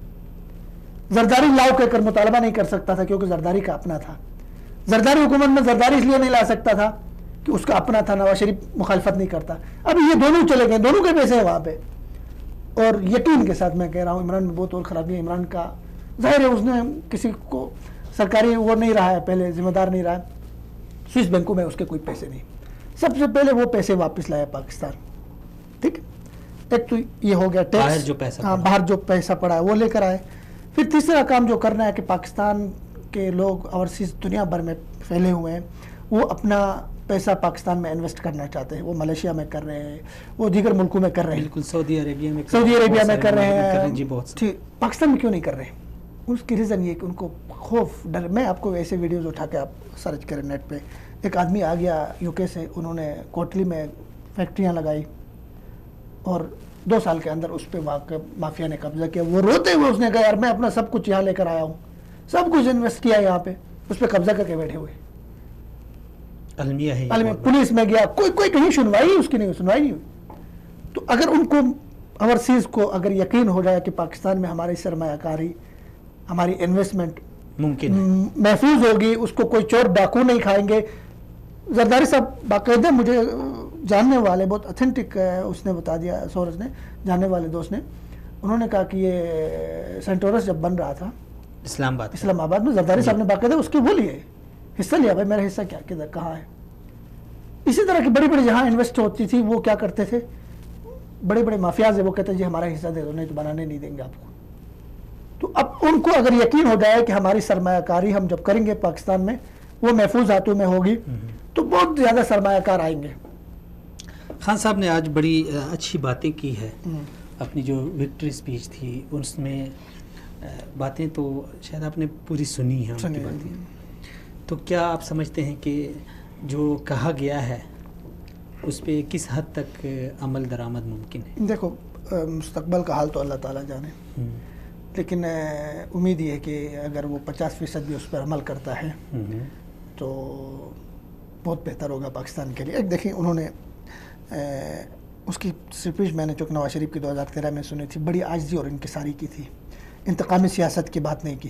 [SPEAKER 2] زرداری لاؤ کہہ کر مطالبہ نہیں کر سکتا تھا کیونکہ زرداری کا اپنا تھا. زرداری حکومت میں زرداری اس لیے نہیں لا سکتا تھا کہ اس کا اپنا تھا، نواز شریف مخالفت نہیں کرتا. اب یہ دونوں چلے گئے، دونوں کے پیسے ہیں وہاں پہ. اور یقین کے ساتھ میں کہہ رہا ہوں عمران میں بہت اور خرابی ہے. عمران کا ظاہر ہے اس نے کسی کو سرکاری وہ نہیں رہا ہے، پہلے ذمہ دار نہیں رہا. سوئس بینکوں میں اس کے کوئی پیسے نہیں. سب سے پہلے وہ پیسے واپس لایا پاکستان. ٹھیک، ایک تو یہ ہو گیا ٹیکس، باہر جو پیسہ پڑا ہے وہ لے کر آئے. پھر تیسرا کام جو کرنا ہے کہ پاکستان کے لوگ اوورسیز دنیا بھر میں پھیلے ہوئے ہیں، وہ اپنا پیسہ پاکستان میں انویسٹ کرنا چاہتے ہیں. وہ ملیشیا میں کر رہے ہیں، وہ دیگر ملکوں میں کر رہے ہیں،
[SPEAKER 1] بالکل سعودی عربیہ میں
[SPEAKER 2] کر رہے ہیں.
[SPEAKER 1] جی بہت
[SPEAKER 2] ٹھیک، پاکستان میں کیوں نہیں کر رہے ہیں؟ اس کی ریزن یہ کہ ان کو خوف ڈر. میں آپ کو ایسے ویڈیوز اٹھا کے آپ سرچ کریں نیٹ پہ. ایک آدمی آ گیا یو کے سے، انہوں نے کوٹلی میں فیکٹریاں لگائی اور 2 سال کے اندر اس پہ مافیا نے قبضہ کیا. وہ روتے ہوئے اس نے کہا یار میں اپنا سب کچھ یہاں لے کر آیا ہوں، سب کچھ انویسٹ کیا یہاں پہ، اس پہ قبضہ کر کے بیٹھے ہوئے.
[SPEAKER 1] المیہ ہے،
[SPEAKER 2] پولیس میں گیا، کوئی کہیں سنوائی اس کی نہیں ہوئی. تو اگر ان کو اوورسیز کو اگر یقین ہو جائے کہ پاکستان میں ہماری سرمایہ کاری، ہماری انویسٹمنٹ
[SPEAKER 1] ممکن
[SPEAKER 2] محفوظ ہوگی، اس کو کوئی چور ڈاکو نہیں کھائیں گے. زرداری صاحب باقاعدہ مجھے جاننے والے بہت اتھینٹک اس نے بتا دیا، سورج نے، جاننے والے دوست نے، انہوں نے کہا کہ یہ سینٹورس جب بن رہا تھا اسلام آباد میں، زرداری صاحب نے باقاعدہ اس کے وہ لیے حصہ لیا. بھائی میرا حصہ کیا کدھر کہاں ہے؟ اسی طرح کی بڑی بڑی جہاں انویسٹ ہوتی تھی وہ کیا کرتے تھے، بڑے بڑے مافیاز ہیں، وہ کہتے ہیں جی ہمارا حصہ دے دو نہیں تو بنانے نہیں دیں گے آپ کو. تو اب ان کو اگر یقین ہو جائے کہ ہماری سرمایہ کاری ہم جب کریں گے پاکستان میں وہ محفوظ ہاتھوں میں ہوگی تو بہت زیادہ سرمایہ کار آئیں گے.
[SPEAKER 1] خان صاحب نے آج بڑی اچھی باتیں کی ہے. اپنی جو وکٹری اسپیچ تھی اس میں باتیں تو شاید آپ نے پوری سنی ہیں ان کی باتیں. تو کیا آپ سمجھتے ہیں کہ جو کہا گیا ہے اس پہ کس حد تک عمل درآمد ممکن ہے؟
[SPEAKER 2] دیکھو مستقبل کا حال تو اللہ تعالیٰ جانے، لیکن امید یہ ہے کہ اگر وہ 50% بھی اس پر عمل کرتا ہے تو بہت بہتر ہوگا پاکستان کے لیے. ایک دیکھیں انہوں نے اس کی اسپیچ میں نے چونکہ نواز شریف کی 2013 میں سنی تھی، بڑی عاجزی اور انکساری کی تھی، انتقامی سیاست کی بات نہیں کی.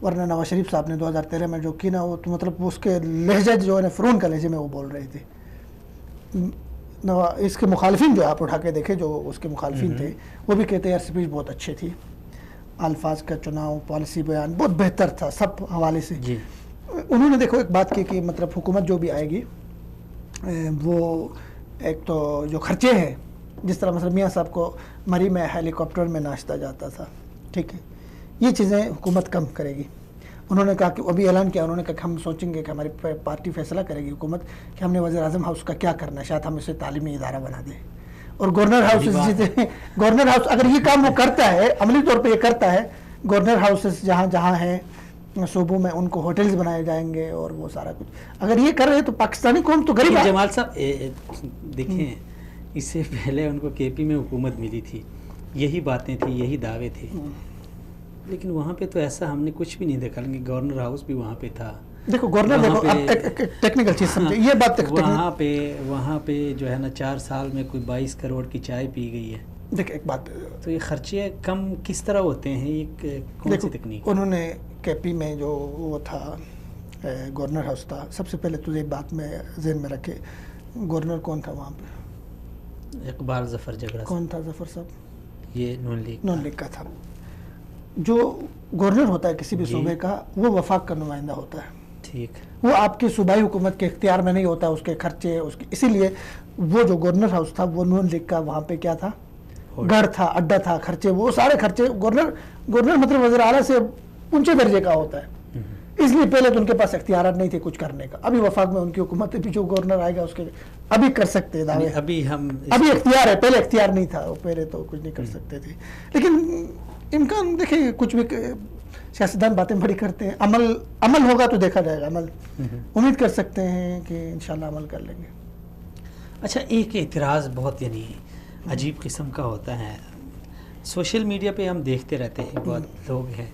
[SPEAKER 2] ورنہ نواز شریف صاحب نے 2013 میں جو کی نا وہ تو مطلب اس کے لہجہ جو ہے فرون کا لہجے میں وہ بول رہے تھے. اس کے مخالفین جو آپ اٹھا کے دیکھے جو اس کے مخالفین تھے وہ بھی کہتے ہیں یار اسپیچ بہت اچھی تھی، الفاظ کا چناؤ، پالیسی بیان بہت بہتر تھا سب حوالے سے. انہوں نے دیکھو ایک بات کی کہ مطلب حکومت جو بھی آئے گی وہ ایک تو جو خرچے ہیں، جس طرح مثلا میاں صاحب کو مری میں ہیلی کاپٹر میں ناشتا جاتا تھا، ٹھیک ہے، یہ چیزیں حکومت کم کرے گی. انہوں نے کہا کہ ابھی اعلان کیا انہوں نے کہا کہ ہم سوچیں گے کہ ہماری پارٹی فیصلہ کرے گی حکومت کہ ہم نے وزیر اعظم ہاؤس کا کیا کرنا ہے، شاید ہم اسے تعلیمی ادارہ بنا دیں. اور گورنر ہاؤس اگر یہ کام وہ کرتا ہے، عملی طور پہ یہ کرتا ہے، گورنر ہاؤسز جہاں ہیں صوبوں میں ان کو ہوٹلز بنائے جائیں گے اور وہ سارا کچھ اگر یہ کر رہے تو پاکستانی قوم تو غریب ہے.
[SPEAKER 1] جمال صاحب دیکھیں اس سے پہلے ان کو کے پی میں حکومت ملی تھی، یہی باتیں تھیں، یہی دعوے تھے، لیکن وہاں پہ تو ایسا ہم نے کچھ بھی نہیں دیکھا. گورنر ہاؤس بھی وہاں پہ تھا.
[SPEAKER 2] دیکھو گورنر دیکھو ٹیکنیکل چیز سمجھے یہ بات
[SPEAKER 1] وہاں پہ جو ہے نا 4 سال میں کوئی 22 کروڑ کی چائے پی گئی ہے.
[SPEAKER 2] دیکھ ایک بات
[SPEAKER 1] تو یہ خرچے کم کس طرح ہوتے ہیں، یہ کون سی تکنیک؟
[SPEAKER 2] انہوں نے کے پی میں جو وہ تھا گورنر ہاؤس تھا، سب سے پہلے تجھے بات میں ذہن میں رکھے گورنر کون تھا وہاں پہ؟
[SPEAKER 1] اقبال ظفر جگڑا.
[SPEAKER 2] کون تھا ظفر صاحب؟
[SPEAKER 1] یہ نون لیگ
[SPEAKER 2] کا تھا. جو گورنر ہوتا ہے کسی بھی صوبے کا وہ وفاق کا نمائندہ ہوتا ہے،
[SPEAKER 1] ٹھیک،
[SPEAKER 2] وہ آپ کی صوبائی حکومت کے اختیار میں نہیں ہوتا، اس کے خرچے اسی لیے وہ جو گورنر ہاؤس تھا وہ نون لیگ کا وہاں پہ کیا تھا، گھر تھا، اڈا تھا، خرچے وہ سارے خرچے گورنر مطلب وزیر اعلیٰ سے اونچے درجے کا ہوتا ہے. اس لیے پہلے تو ان کے پاس اختیارات نہیں تھے کچھ کرنے کا. ابھی وفاق میں ان کی حکومت ہے، جو گورنر آئے گا اس کے ابھی کر سکتے دعوے، ابھی اختیار ہے، پہلے اختیار نہیں تھا، پہلے تو کچھ نہیں کر سکتے تھے. لیکن امکان دیکھیں کچھ بھی سیاستدان باتیں بڑی کرتے ہیں، عمل ہوگا تو دیکھا جائے گا. عمل امید کر سکتے ہیں کہ انشاءاللہ عمل کر لیں گے.
[SPEAKER 1] اچھا ایک اعتراض بہت یعنی عجیب قسم کا ہوتا ہے، سوشل میڈیا پہ ہم دیکھتے رہتے ہیں، بہت لوگ ہیں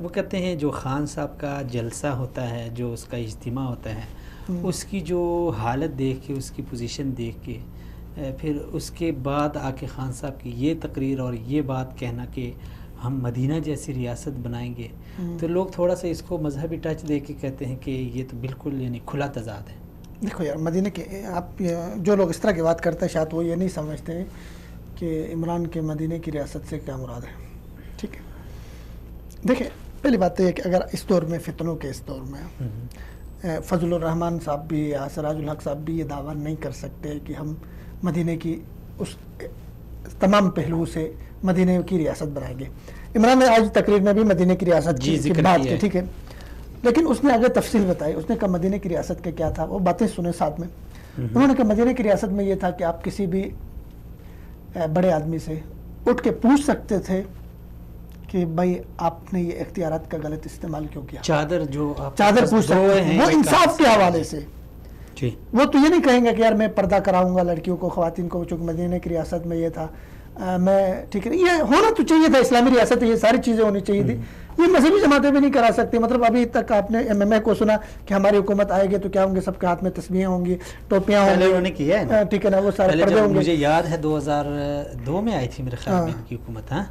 [SPEAKER 1] وہ کہتے ہیں جو خان صاحب کا جلسہ ہوتا ہے، جو اس کا اجتماع ہوتا ہے، اس کی جو حالت دیکھ کے، اس کی پوزیشن دیکھ کے، پھر اس کے بعد آ کے خان صاحب کی یہ تقریر اور یہ بات کہنا کہ ہم مدینہ جیسی ریاست بنائیں گے، تو لوگ تھوڑا سا اس کو مذہبی ٹچ دے کے کہتے ہیں کہ یہ تو بالکل یعنی کھلا تضاد ہے.
[SPEAKER 2] دیکھو یار مدینہ کے آپ جو لوگ اس طرح کی بات کرتے ہیں شاید وہ یہ نہیں سمجھتے ہیں کہ عمران کے مدینہ کی ریاست سے کیا مراد ہے. ٹھیک ہے، دیکھیں پہلی بات تو یہ کہ اگر اس دور میں فتنوں کے اس دور میں فضل الرحمان صاحب بھی یا سراج الحق صاحب بھی یہ دعویٰ نہیں کر سکتے کہ ہم مدینہ کی اس تمام پہلوؤں سے مدینہ کی ریاست بنائیں گے. عمران نے آج تقریر میں بھی مدینہ کی ریاست
[SPEAKER 1] جی
[SPEAKER 2] کی بات کی، ٹھیک ہے، لیکن اس نے آگے تفصیل بتائی. اس نے کہا مدینہ کی ریاست کا کیا تھا، وہ باتیں سنیں ساتھ میں. انہوں نے کہا مدینہ کی ریاست میں یہ تھا کہ آپ کسی بھی بڑے آدمی سے اٹھ کے پوچھ سکتے تھے کہ بھائی آپ نے یہ اختیارات کا غلط استعمال کیوں کیا. چادر پوچھ سکتے ہیں، وہ انصاف کے حوالے سے. وہ تو یہ نہیں کہیں گے کہ یار میں پردہ کراؤں گا لڑکیوں کو، خواتین کو، چونکہ مدینہ کی ریاست میں یہ تھا، میں ٹھیک ہے. یہ ہونا تو چاہیے تھا، اسلامی ریاست یہ ساری چیزیں ہونی چاہیے تھی. یہ مذہبی جماعتیں بھی نہیں کرا سکتی. مطلب ابھی تک آپ نے MMA کو سنا کہ ہماری حکومت آئے گی تو کیا ہوں گے، سب کے ہاتھ میں تسبیحیں ہوں گی، ٹوپیاں ہوں گی، ٹھیک ہے نا، وہ سارے پردے ہوں گے.
[SPEAKER 1] مجھے یاد ہے 2002 میں آئی تھی میرے خیال میں ان کی حکومت. ہاں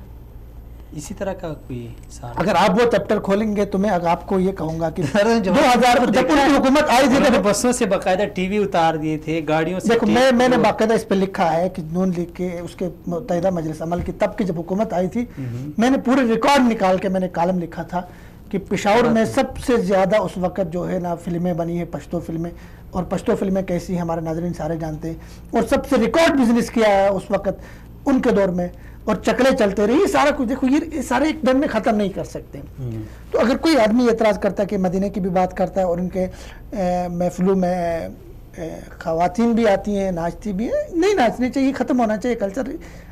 [SPEAKER 1] اسی طرح کا کوئی سال.
[SPEAKER 2] اگر آپ وہ چیپٹر کھولیں گے تو میں آپ کو یہ کہوں گا کہ 2000 جب ان کی حکومت آئی تھی
[SPEAKER 1] بسوں سے باقاعدہ ٹی وی اتار دیے تھے، گاڑیوں سے.
[SPEAKER 2] دیکھو میں نے باقاعدہ اس پہ لکھا ہے کہ نون لیگ کے اس کے متحدہ مجلس عمل کی تب کی جب حکومت آئی تھی، میں نے پورے ریکارڈ نکال کے میں نے کالم لکھا تھا کہ پشاور میں سب سے زیادہ اس وقت جو ہے نا فلمیں بنی ہیں پشتو فلمیں، اور پشتو فلمیں کیسی ہیں ہمارے ناظرین سارے جانتے ہیں، اور سب سے ریکارڈ بزنس کیا ہے اس وقت ان کے دور میں، اور چکلے چلتے رہے. یہ سارا کچھ دیکھو، یہ سارے ایک دن میں ختم نہیں کر سکتے. تو اگر کوئی آدمی اعتراض کرتا ہے کہ مدینہ کی بھی بات کرتا ہے اور ان کے محفلوں میں خواتین بھی آتی ہیں، ناچتی بھی ہیں، نہیں ناچنی چاہیے، ختم ہونا چاہیے کلچر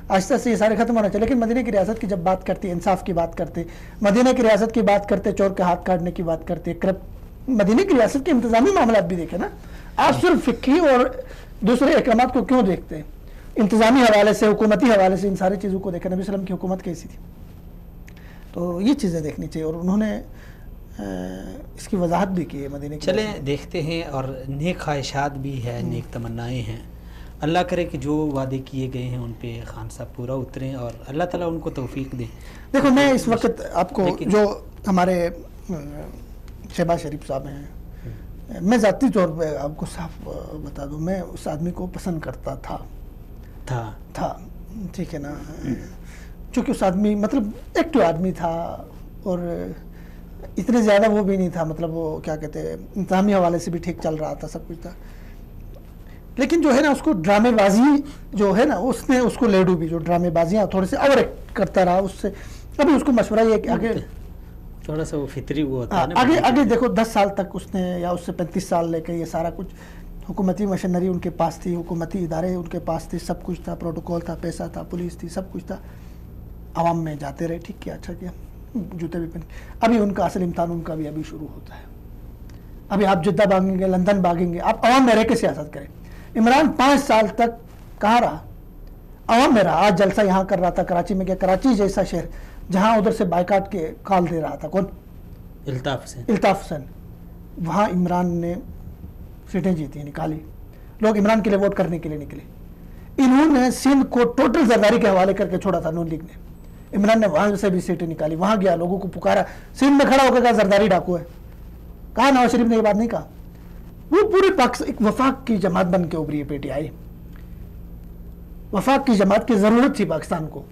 [SPEAKER 2] آہستہ سے، یہ سارے ختم ہونا چاہیے. لیکن مدینہ کی ریاست کی جب بات کرتے، انصاف کی بات کرتے، مدینہ کی ریاست کی بات کرتے، چور کے ہاتھ کاٹنے کی بات کرتے، مدینہ کی ریاست کے انتظامی معاملات بھی دیکھیں نا. آپ صرف فقہی اور دوسرے احکامات کو کیوں دیکھتے ہیں؟ انتظامی حوالے سے، حکومتی حوالے سے ان ساری چیزوں کو دیکھیں. نبی صلی اللہ علیہ وسلم کی حکومت کیسی تھی، تو یہ چیزیں دیکھنی چاہیے. اور انہوں نے اس کی وضاحت بھی کی ہے مدینہ کی.
[SPEAKER 1] چلیں دیکھتے ہیں، اور نیک خواہشات بھی ہے، نیک تمنائیں ہیں. اللہ کرے کہ جو وعدے کیے گئے ہیں ان پہ خان صاحب پورا اتریں، اور اللہ تعالیٰ ان کو توفیق دیں.
[SPEAKER 2] دیکھو میں اس وقت آپ کو جو ہمارے شہباز شریف صاحب ہیں، میں ذاتی طور پہ آپ کو صاف بتا دوں، میں اس آدمی کو پسند کرتا تھا، ٹھیک ہے نا، چونکہ اس آدمی مطلب ایکٹیو آدمی تھا، اور اتنے زیادہ وہ بھی نہیں تھا، مطلب وہ کیا کہتے ہیں انتظامی حوالے سے بھی ٹھیک چل رہا تھا، سب کچھ تھا. لیکن جو ہے نا اس کو ڈرامے بازی جو ہے نا، اس نے اس کو لیڈو بھی جو ڈرامے بازیاں تھوڑے سے اوور ایکٹ کرتا رہا، اس سے ابھی اس کو مشورہ یہ کہ آگے
[SPEAKER 1] تھوڑا سا وہ فطری وہ ہوتا ہے نا،
[SPEAKER 2] آگے دیکھو 10 سال تک اس نے، یا اس سے 35 سال لے کے یہ سارا کچھ حکومتی مشینری ان کے پاس تھی، حکومتی ادارے ان کے پاس تھے، سب کچھ تھا، پروٹوکول تھا، پیسہ تھا، پولیس تھی، سب کچھ تھا. عوام میں جاتے رہے، ٹھیک کیا، اچھا کیا، جوتے بھی پہن. ابھی ان کا اصل امتحان ان کا بھی ابھی شروع ہوتا ہے. ابھی آپ جدہ بھاگیں گے، لندن بھاگیں گے، آپ عوام میں رہ کے سیاست کریں. عمران 5 سال تک کہاں رہا؟ عوام میں رہا. آج جلسہ یہاں کر رہا تھا کراچی میں، کیا کراچی جیسا شہر جہاں ادھر سے بائیکاٹ کے کال دے رہا تھا، کون؟ الطاف حسین. وہاں عمران نے سیٹیں جیتی، نکالی، لوگ عمران کے لیے ووٹ کرنے کے لیے نکلے. انہوں نے سندھ کو ٹوٹل زرداری کے حوالے کر کے چھوڑا تھا نون لیگ نے. عمران نے وہاں سے بھی سیٹیں نکالی، وہاں گیا، لوگوں کو پکارا، سندھ میں کھڑا ہو کے کہا زرداری ڈاکو ہے. کہا نواز شریف نے یہ بات نہیں کہا. وہ پورے پاکستان ایک وفاق کی جماعت بن کے ابھری ہے PTI. وفاق کی جماعت کی ضرورت تھی پاکستان کو.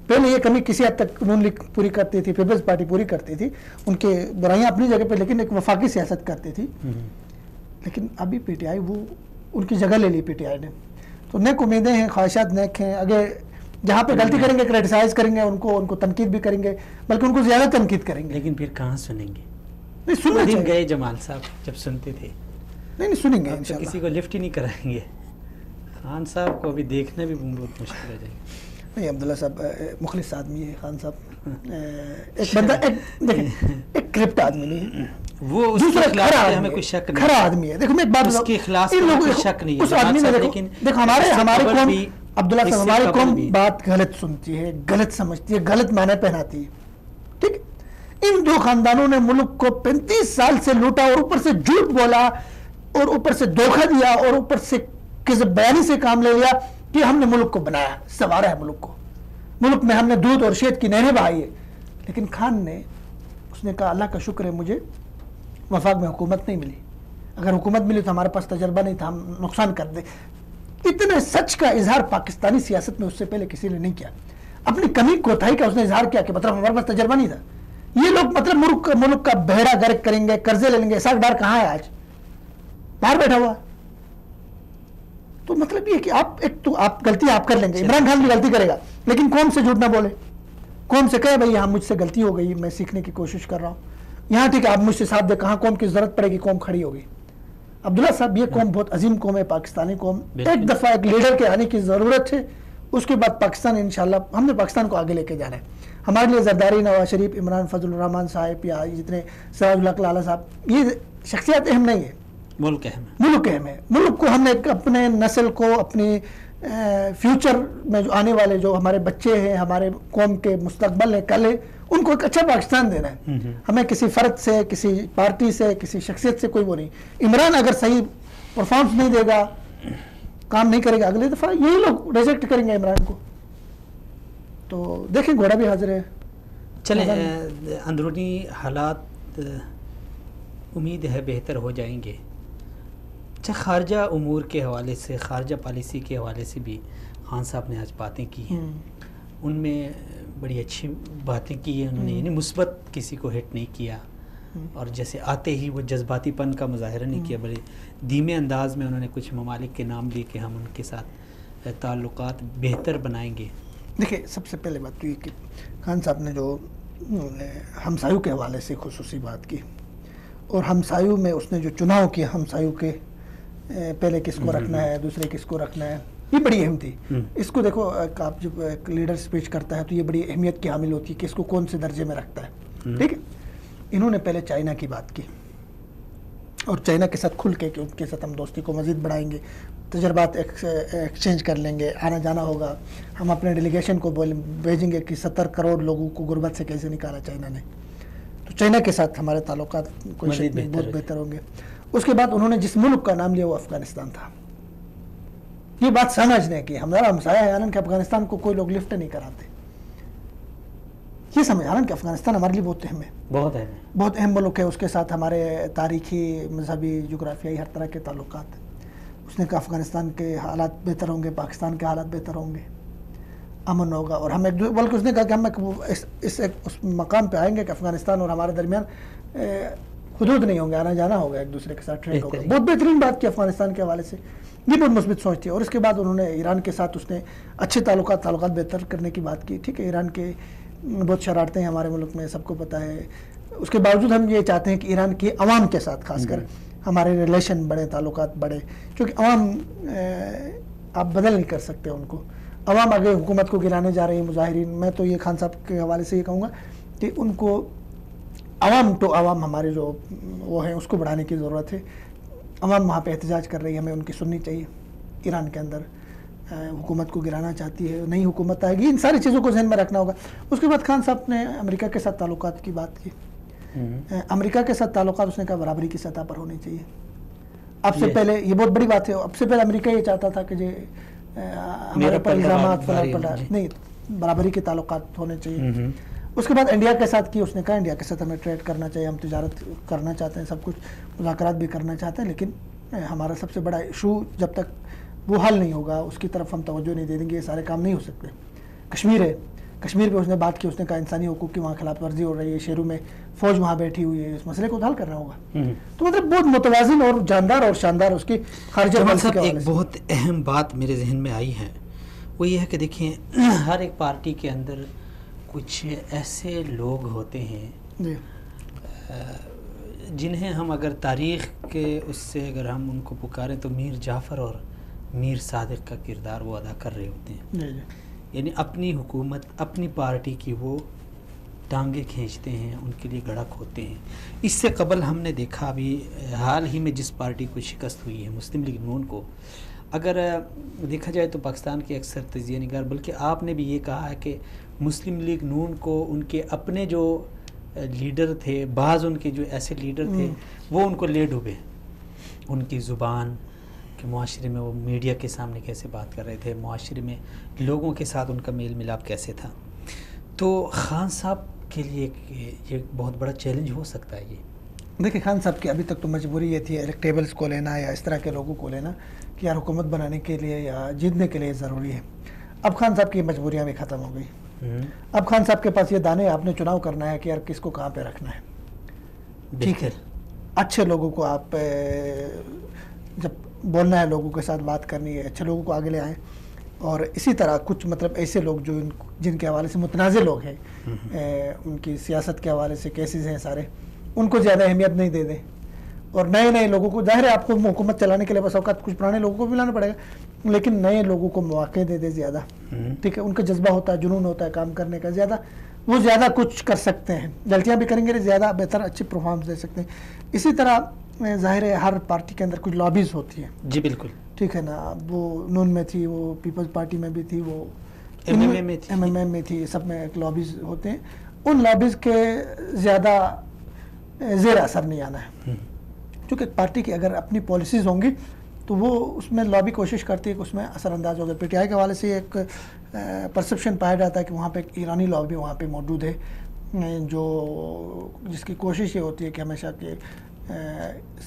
[SPEAKER 2] پہلے یہ کمی کسی حد تک نون لیگ پوری کرتی تھی، پیپلز پارٹی پوری کرتی تھی، ان کے برائیاں اپنی جگہ پہ، لیکن ایک وفاقی سیاست کرتی تھی. لیکن ابھی PTI وہ ان کی جگہ لے لی PTI نے. تو نیک امیدیں ہیں، خواہشات نیک ہیں. اگر جہاں پہ غلطی کریں گے کریٹیسائز کریں گے ان کو تنقید بھی کریں گے، بلکہ ان کو زیادہ تنقید کریں گے.
[SPEAKER 1] لیکن پھر کہاں سنیں گے؟
[SPEAKER 2] نہیں سننا چاہیے.
[SPEAKER 1] گئے جمال صاحب جب سنتے تھے،
[SPEAKER 2] نہیں سنیں گے انشاءاللہ.
[SPEAKER 1] کسی کو لفٹ ہی نہیں کرائیں گے. خان صاحب کو ابھی دیکھنا بھی بہت مشکل ہو جائے گا.
[SPEAKER 2] نہیں عبداللہ صاحب مخلص آدمی ہے خان صاحب. ایک بندہ ایک کرپٹ آدمی نہیں ہے،
[SPEAKER 1] وہ ہمیں کوئی شک نہیں،
[SPEAKER 2] کھرا آدمی ہے. دیکھو میں ایک بات
[SPEAKER 1] اس کے خلاف کوئی شک نہیں ہے.
[SPEAKER 2] اس آدمی میں دیکھو ہمارے قوم، عبداللہ صاحب ہماری قوم بات غلط سنتی ہے، غلط سمجھتی ہے، غلط معنی پہناتی ہے. ٹھیک، ان 2 خاندانوں نے ملک کو 35 سال سے لوٹا، اور اوپر سے جھوٹ بولا، اور اوپر سے دھوکہ دیا، اور اوپر سے کذب بیانی سے کام لے لیا کہ ہم نے ملک کو بنایا، سنوارا ہے ملک کو، ملک میں ہم نے دودھ اور شہد کی نہریں بہائی ہے. لیکن خان نے اس نے کہا اللہ کا شکر ہے مجھے وفاق میں حکومت نہیں ملی، اگر حکومت ملی تو ہمارے پاس تجربہ نہیں تھا، ہم نقصان کر دیں. اتنے سچ کا اظہار پاکستانی سیاست میں اس سے پہلے کسی نے نہیں کیا. اپنی کمی کوتاہی کا اس نے اظہار کیا کہ مطلب ہمارے پاس تجربہ نہیں تھا. یہ لوگ مطلب ملک کا بہرا غرق کریں گے، قرضے لے لیں گے. اسحاق ڈار کہاں ہے آج؟ باہر بیٹھا ہوا. تو مطلب یہ کہ آپ غلطی آپ کر لیں گے، عمران خان بھی غلطی کرے گا، لیکن قوم سے جھوٹ نہ بولے. قوم سے کہے بھائی یہاں مجھ سے غلطی ہو گئی, میں سیکھنے کی کوشش کر رہا ہوں, یہاں ٹھیک ہے آپ مجھ سے ساتھ دے, کہاں قوم کی ضرورت پڑے گی قوم کھڑی ہوگی. عبداللہ صاحب یہ قوم بہت عظیم قوم ہے, پاکستانی قوم, ایک دفعہ ایک لیڈر کے آنے کی ضرورت ہے, اس کے بعد پاکستان انشاءاللہ ہم نے پاکستان کو آگے لے کے جانا ہے. ہمارے لیے زرداری, نواز شریف, عمران, فضل الرحمان صاحب یا جتنے سراج الحق لالہ صاحب, یہ شخصیات اہم نہیں ہے,
[SPEAKER 1] ملک اہم ہے,
[SPEAKER 2] ملک اہم ہے. ملک کو ہم نے اپنے نسل کو, اپنی فیوچر میں جو آنے والے جو ہمارے بچے ہیں, ہمارے قوم کے مستقبل ہے, کل ہے, ان کو ایک اچھا پاکستان دینا ہے. ہمیں کسی فرد سے, کسی پارٹی سے, کسی شخصیت سے کوئی وہ نہیں. عمران اگر صحیح پرفارمنس نہیں دے گا, کام نہیں کرے گا, اگلے دفعہ یہی لوگ ریجیکٹ کریں گے عمران کو. تو دیکھیں گھوڑا بھی حاضر ہے.
[SPEAKER 1] چلیں اندرونی حالات امید ہے بہتر ہو جائیں گے. اچھا, خارجہ امور کے حوالے سے, خارجہ پالیسی کے حوالے سے بھی خان صاحب نے آج باتیں کی ہیں, ان میں بڑی اچھی باتیں کی ہیں انہوں نے, یعنی مثبت کسی کو ہٹ نہیں کیا, اور جیسے آتے ہی وہ جذباتی پن کا مظاہرہ نہیں کیا, بڑے دھیمے انداز میں انہوں نے کچھ ممالک کے نام لیے کہ ہم ان کے ساتھ تعلقات بہتر بنائیں گے.
[SPEAKER 2] دیکھیں سب سے پہلے بات تو یہ کہ خان صاحب نے جو ہمسایوں کے حوالے سے خصوصی بات کی, اور ہمسایوں میں اس نے جو چناؤ کیا, ہمسایوں کے پہلے کس کو رکھنا ہے, دوسرے کس کو رکھنا ہے, یہ بڑی اہم تھی. اس کو دیکھو, آپ جب ایک لیڈر سپیچ کرتا ہے تو یہ بڑی اہمیت کی حامل ہوتی ہے کہ اس کو کون سے درجے میں رکھتا ہے. ٹھیک ہے, انہوں نے پہلے چائنا کی بات کی, اور چائنا کے ساتھ کھل کے کہ ان کے ساتھ ہم دوستی کو مزید بڑھائیں گے, تجربات ایکسچینج کر لیں گے, آنا جانا ہوگا, ہم اپنے ڈیلیگیشن کو بھیجیں گے کہ 70 کروڑ لوگوں کو غربت سے کیسے نکالا چائنا نے. تو چائنا کے ساتھ ہمارے تعلقات کوئی بہت بہتر ہوں گے. اس کے بعد انہوں نے جس ملک کا نام لیا وہ افغانستان تھا. یہ بات سمجھنے کی, ہمارا ہمسایہ ہے حالانکہ افغانستان کو کوئی لوگ لفٹ نہیں کراتے, یہ سمجھ, حالانکہ افغانستان ہمارے لیے بہت اہم ہے,
[SPEAKER 1] بہت اہم ہے,
[SPEAKER 2] بہت اہم ملک ہے. اس کے ساتھ ہمارے تاریخی, مذہبی, جغرافیائی ہر طرح کے تعلقات ہیں. اس نے کہا افغانستان کے حالات بہتر ہوں گے, پاکستان کے حالات بہتر ہوں گے, امن ہوگا, اور ہم بلکہ اس نے کہا کہ ہم اس مقام پہ آئیں گے کہ افغانستان اور ہمارے درمیان حدود نہیں ہوں گے, آنا جانا ہوگا, ایک دوسرے کے ساتھ ٹریڈ ہوگا. بہت بہترین بات کی افغانستان کے حوالے سے, یہ بہت مثبت سوچ تھی. اور اس کے بعد انہوں نے ایران کے ساتھ اس نے اچھے تعلقات بہتر کرنے کی بات کی. ٹھیک ہے, ایران کے بہت شرارتیں ہیں ہمارے ملک میں, سب کو پتہ ہے. اس کے باوجود ہم یہ چاہتے ہیں کہ ایران کے عوام کے ساتھ خاص کر ہمارے ریلیشن بڑھے, تعلقات بڑھے, کیونکہ عوام آپ بدل نہیں کر سکتے ان کو. عوام آگے حکومت کو گرانے جا رہی ہیں, مظاہرین. میں تو یہ خان صاحب کے حوالے سے یہ کہوں گا کہ ان کو عوام ٹو عوام ہمارے جو وہ ہیں اس کو بڑھانے کی ضرورت ہے. عوام وہاں پہ احتجاج کر رہی ہے, ہمیں ان کی سننی چاہیے. ایران کے اندر حکومت کو گرانا چاہتی ہے, نئی حکومت آئے گی, ان ساری چیزوں کو ذہن میں رکھنا ہوگا. اس کے بعد خان صاحب نے امریکہ کے ساتھ تعلقات کی بات کی. امریکہ کے ساتھ تعلقات اس نے کہا برابری کی سطح پر ہونے چاہیے. اب سے پہلے, یہ بہت بڑی بات ہے, اب سے پہلے امریکہ یہ چاہتا تھا کہ ہمارے پر الزامات نہیں, برابری کے تعلقات ہونے چاہیے. اس کے بعد انڈیا کے ساتھ کی, اس نے کہا انڈیا کے ساتھ ہمیں ٹریڈ کرنا چاہیے, ہم تجارت کرنا چاہتے ہیں, سب کچھ مذاکرات بھی کرنا چاہتے ہیں, لیکن ہمارا سب سے بڑا ایشو جب تک وہ حل نہیں ہوگا اس کی طرف ہم توجہ نہیں دے دیں گے, یہ سارے کام نہیں ہو سکتے. کشمیر ہے, کشمیر پہ اس نے بات کی, اس نے کہا انسانی حقوق کی وہاں خلاف ورزی ہو رہی ہے, شہروں میں فوج وہاں بیٹھی ہوئی ہے, اس مسئلے کو حل کرنا ہوگا. تو مطلب بہت متوازن اور جاندار اور شاندار اس کی خارجہ پالیسی کے حوالے سے.
[SPEAKER 1] ایک بہت اہم بات میرے ذہن میں آئی ہے, وہ یہ ہے کہ دیکھیں ہر ایک پارٹی کے اندر کچھ ایسے لوگ ہوتے ہیں جنہیں ہم اگر تاریخ کے اس سے اگر ہم ان کو پکاریں تو میر جعفر اور میر صادق کا کردار وہ ادا کر رہے ہوتے ہیں. یعنی اپنی حکومت, اپنی پارٹی کی وہ ٹانگیں کھینچتے ہیں, ان کے لیے گڑک ہوتے ہیں. اس سے قبل ہم نے دیکھا ابھی حال ہی میں جس پارٹی کو شکست ہوئی ہے, مسلم لیگ نون کو, اگر دیکھا جائے تو پاکستان کے اکثر تجزیہ نگار, بلکہ آپ نے بھی یہ کہا ہے کہ مسلم لیگ نون کو ان کے اپنے جو لیڈر تھے, بعض ان کے جو ایسے لیڈر تھے وہ ان کو لے ڈوبے. ان کی زبان کہ معاشرے میں وہ میڈیا کے سامنے کیسے بات کر رہے تھے, معاشرے میں لوگوں کے ساتھ ان کا میل ملاپ کیسے تھا. تو خان صاحب کے لیے یہ بہت بڑا چیلنج ہو سکتا ہے. یہ
[SPEAKER 2] دیکھیں خان صاحب کی ابھی تک تو مجبوری یہ تھی الیکٹیبلز کو لینا یا اس طرح کے لوگوں کو لینا کہ یار حکومت بنانے کے لیے یا جیتنے کے لیے ضروری ہے. اب خان صاحب کی مجبوریاں بھی ختم ہو گئی. اب خان صاحب کے پاس یہ دانے, آپ نے چناؤ کرنا ہے کہ یار کس کو کہاں پہ رکھنا ہے. ٹھیک ہے, اچھے لوگوں کو آپ جب بولنا ہے, لوگوں کے ساتھ بات کرنی ہے, اچھے لوگوں کو آگے لے آئیں. اور اسی طرح کچھ مطلب ایسے لوگ جو جن کے حوالے سے متنازع لوگ ہیں، ان کی سیاست کے حوالے سے کیسز ہیں سارے، ان کو زیادہ اہمیت نہیں دے دیں، اور نئے نئے لوگوں کو، ظاہر ہے آپ کو حکومت چلانے کے لیے بس اوقات کچھ پرانے لوگوں کو بھی لانا پڑے گا، لیکن نئے لوگوں کو مواقع دے دے زیادہ، ٹھیک ہے، ان کا جذبہ ہوتا ہے، جنون ہوتا ہے کام کرنے کا زیادہ، وہ زیادہ کچھ کر سکتے ہیں، غلطیاں بھی کریں گے زیادہ بہتر اچھے پرفارمنس دے سکتے ہیں۔ اسی طرح ظاہر ہے ہر پارٹی کے اندر کچھ لابیز ہوتی ہیں،
[SPEAKER 1] جی بالکل،
[SPEAKER 2] ٹھیک ہے نا، وہ نون میں تھی، وہ پیپلز پارٹی میں بھی تھی، وہ
[SPEAKER 1] ایم ایم اے
[SPEAKER 2] میں تھی، سب میں ایک لابیز ہوتے ہیں، ان لابیز کے زیادہ زیر اثر نہیں آنا ہے، چونکہ پارٹی کی اگر اپنی پالیسیز ہوں گی تو وہ اس میں لابی کوشش کرتی ہے کہ اس میں اثر انداز ہوگا۔ پی ٹی آئی کے حوالے سے ایک پرسپشن پایا جاتا ہے کہ وہاں پہ ایک ایرانی لابی وہاں پہ موجود ہے، جس کی کوشش یہ ہوتی ہے کہ ہمیشہ کہ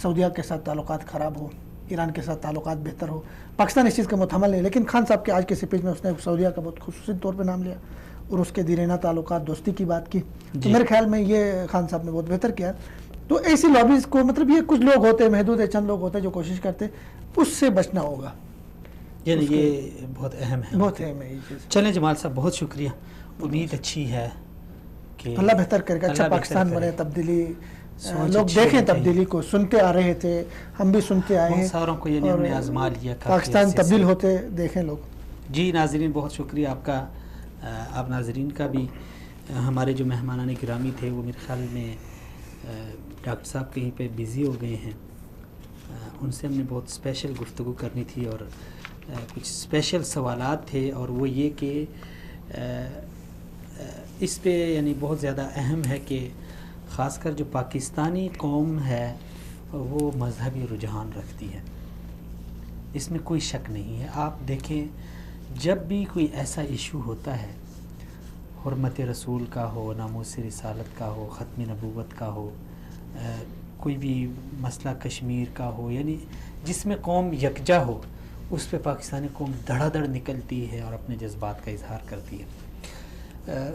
[SPEAKER 2] سعودیہ کے ساتھ تعلقات خراب ہو، ایران کے ساتھ تعلقات بہتر ہو۔ پاکستان اس چیز کا متحمل نہیں، لیکن خان صاحب کے آج کے سپیچ میں اس نے سعودیہ کا بہت خصوصی طور پہ نام لیا اور اس کے دیرینہ تعلقات، دوستی کی بات کی، تو میرے خیال میں یہ خان صاحب نے بہت بہتر کیا۔ تو ایسی لابیز کو مطلب یہ کچھ لوگ ہوتے ہیں، محدود ہے، چند لوگ ہوتے ہیں جو کوشش کرتے ہیں، اس سے بچنا ہوگا،
[SPEAKER 1] یعنی یہ بہت اہم ہے،
[SPEAKER 2] بہت اہم ہے یہ چیز۔
[SPEAKER 1] چلیں جمال صاحب، بہت شکریہ، امید اچھی ہے کہ
[SPEAKER 2] اللہ بہتر کرے گا، اچھا پاکستان بنے، تبدیلی لوگ دیکھیں، تبدیلی کو سنتے آ رہے تھے، ہم بھی سنتے آئے ہیں،
[SPEAKER 1] ساروں کو یعنی ہم نے آزما لیا،
[SPEAKER 2] پاکستان تبدیل ہوتے دیکھیں لوگ۔
[SPEAKER 1] جی ناظرین، بہت شکریہ آپ کا، آپ ناظرین کا بھی۔ ہمارے جو مہمانان گرامی تھے وہ میرے خیال میں ڈاکٹر صاحب کہیں پہ بزی ہو گئے ہیں، ان سے ہم نے بہت اسپیشل گفتگو کرنی تھی اور کچھ اسپیشل سوالات تھے، اور وہ یہ کہ اس پہ یعنی بہت زیادہ اہم ہے کہ خاص کر جو پاکستانی قوم ہے وہ مذہبی رجحان رکھتی ہے، اس میں کوئی شک نہیں ہے۔ آپ دیکھیں جب بھی کوئی ایسا ایشو ہوتا ہے، حرمت رسول کا ہو، ناموس رسالت کا ہو، ختم نبوت کا ہو، کوئی بھی مسئلہ کشمیر کا ہو، یعنی جس میں قوم یکجا ہو، اس پہ پاکستانی قوم دھڑا دھڑ نکلتی ہے اور اپنے جذبات کا اظہار کرتی ہے۔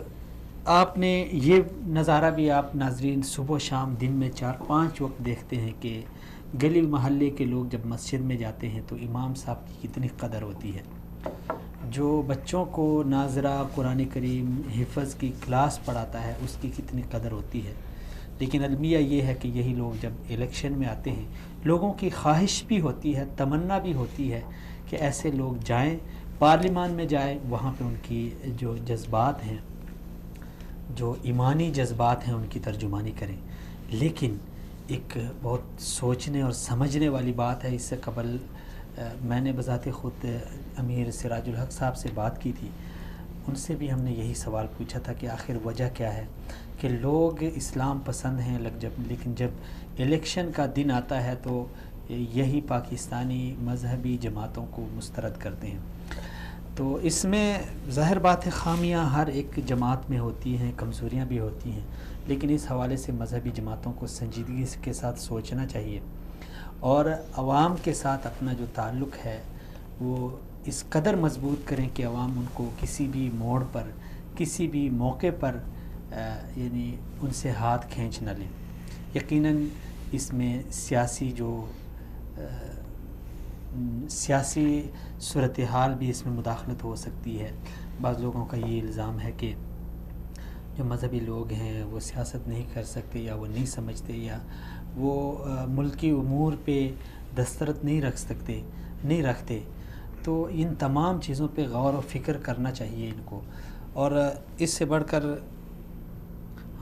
[SPEAKER 1] آپ نے یہ نظارہ بھی آپ ناظرین صبح و شام دن میں 4-5 وقت دیکھتے ہیں کہ گلی محلے کے لوگ جب مسجد میں جاتے ہیں تو امام صاحب کی کتنی قدر ہوتی ہے، جو بچوں کو ناظرہ قرآن کریم حفظ کی کلاس پڑھاتا ہے اس کی کتنی قدر ہوتی ہے۔ لیکن المیہ یہ ہے کہ یہی لوگ جب الیکشن میں آتے ہیں، لوگوں کی خواہش بھی ہوتی ہے، تمنا بھی ہوتی ہے کہ ایسے لوگ جائیں، پارلیمان میں جائیں، وہاں پہ ان کی جو جذبات ہیں، جو ایمانی جذبات ہیں، ان کی ترجمانی کریں۔ لیکن ایک بہت سوچنے اور سمجھنے والی بات ہے، اس سے قبل میں نے بذات خود امیر سراج الحق صاحب سے بات کی تھی، ان سے بھی ہم نے یہی سوال پوچھا تھا کہ آخر وجہ کیا ہے کہ لوگ اسلام پسند ہیں، لیکن جب الیکشن کا دن آتا ہے تو یہی پاکستانی مذہبی جماعتوں کو مسترد کرتے ہیں۔ تو اس میں ظاہر بات ہے خامیاں ہر ایک جماعت میں ہوتی ہیں، کمزوریاں بھی ہوتی ہیں، لیکن اس حوالے سے مذہبی جماعتوں کو سنجیدگی کے ساتھ سوچنا چاہیے اور عوام کے ساتھ اپنا جو تعلق ہے وہ اس قدر مضبوط کریں کہ عوام ان کو کسی بھی موڑ پر، کسی بھی موقع پر یعنی ان سے ہاتھ کھینچ نہ لیں۔ یقیناً اس میں سیاسی صورتحال بھی اس میں مداخلت ہو سکتی ہے۔ بعض لوگوں کا یہ الزام ہے کہ جو مذہبی لوگ ہیں وہ سیاست نہیں کر سکتے، یا وہ نہیں سمجھتے، یا وہ ملکی امور پہ دسترس نہیں رکھتے۔ تو ان تمام چیزوں پہ غور و فکر کرنا چاہیے ان کو، اور اس سے بڑھ کر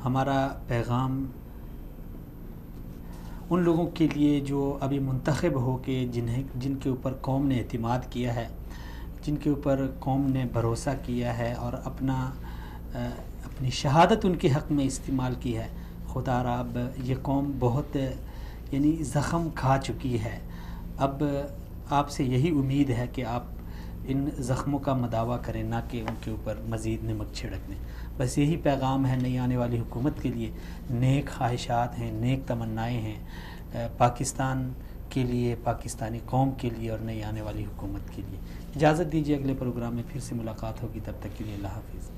[SPEAKER 1] ہمارا پیغام ان لوگوں کے لیے جو ابھی منتخب ہو کے جن کے اوپر قوم نے اعتماد کیا ہے، جن کے اوپر قوم نے بھروسہ کیا ہے اور اپنی شہادت ان کے حق میں استعمال کی ہے، خدا را اب یہ قوم بہت یعنی زخم کھا چکی ہے۔ اب آپ سے یہی امید ہے کہ آپ ان زخموں کا مداوع کریں، نہ کہ ان کے اوپر مزید نمک چھڑک دیں۔ بس یہی پیغام ہے نئی آنے والی حکومت کے لیے۔ نیک خواہشات ہیں، نیک تمنائیں ہیں پاکستان کے لیے، پاکستانی قوم کے لیے اور نئی آنے والی حکومت کے لیے۔ اجازت دیجیے، اگلے پروگرام میں پھر سے ملاقات ہوگی، تب تک کے لیے اللہ حافظ۔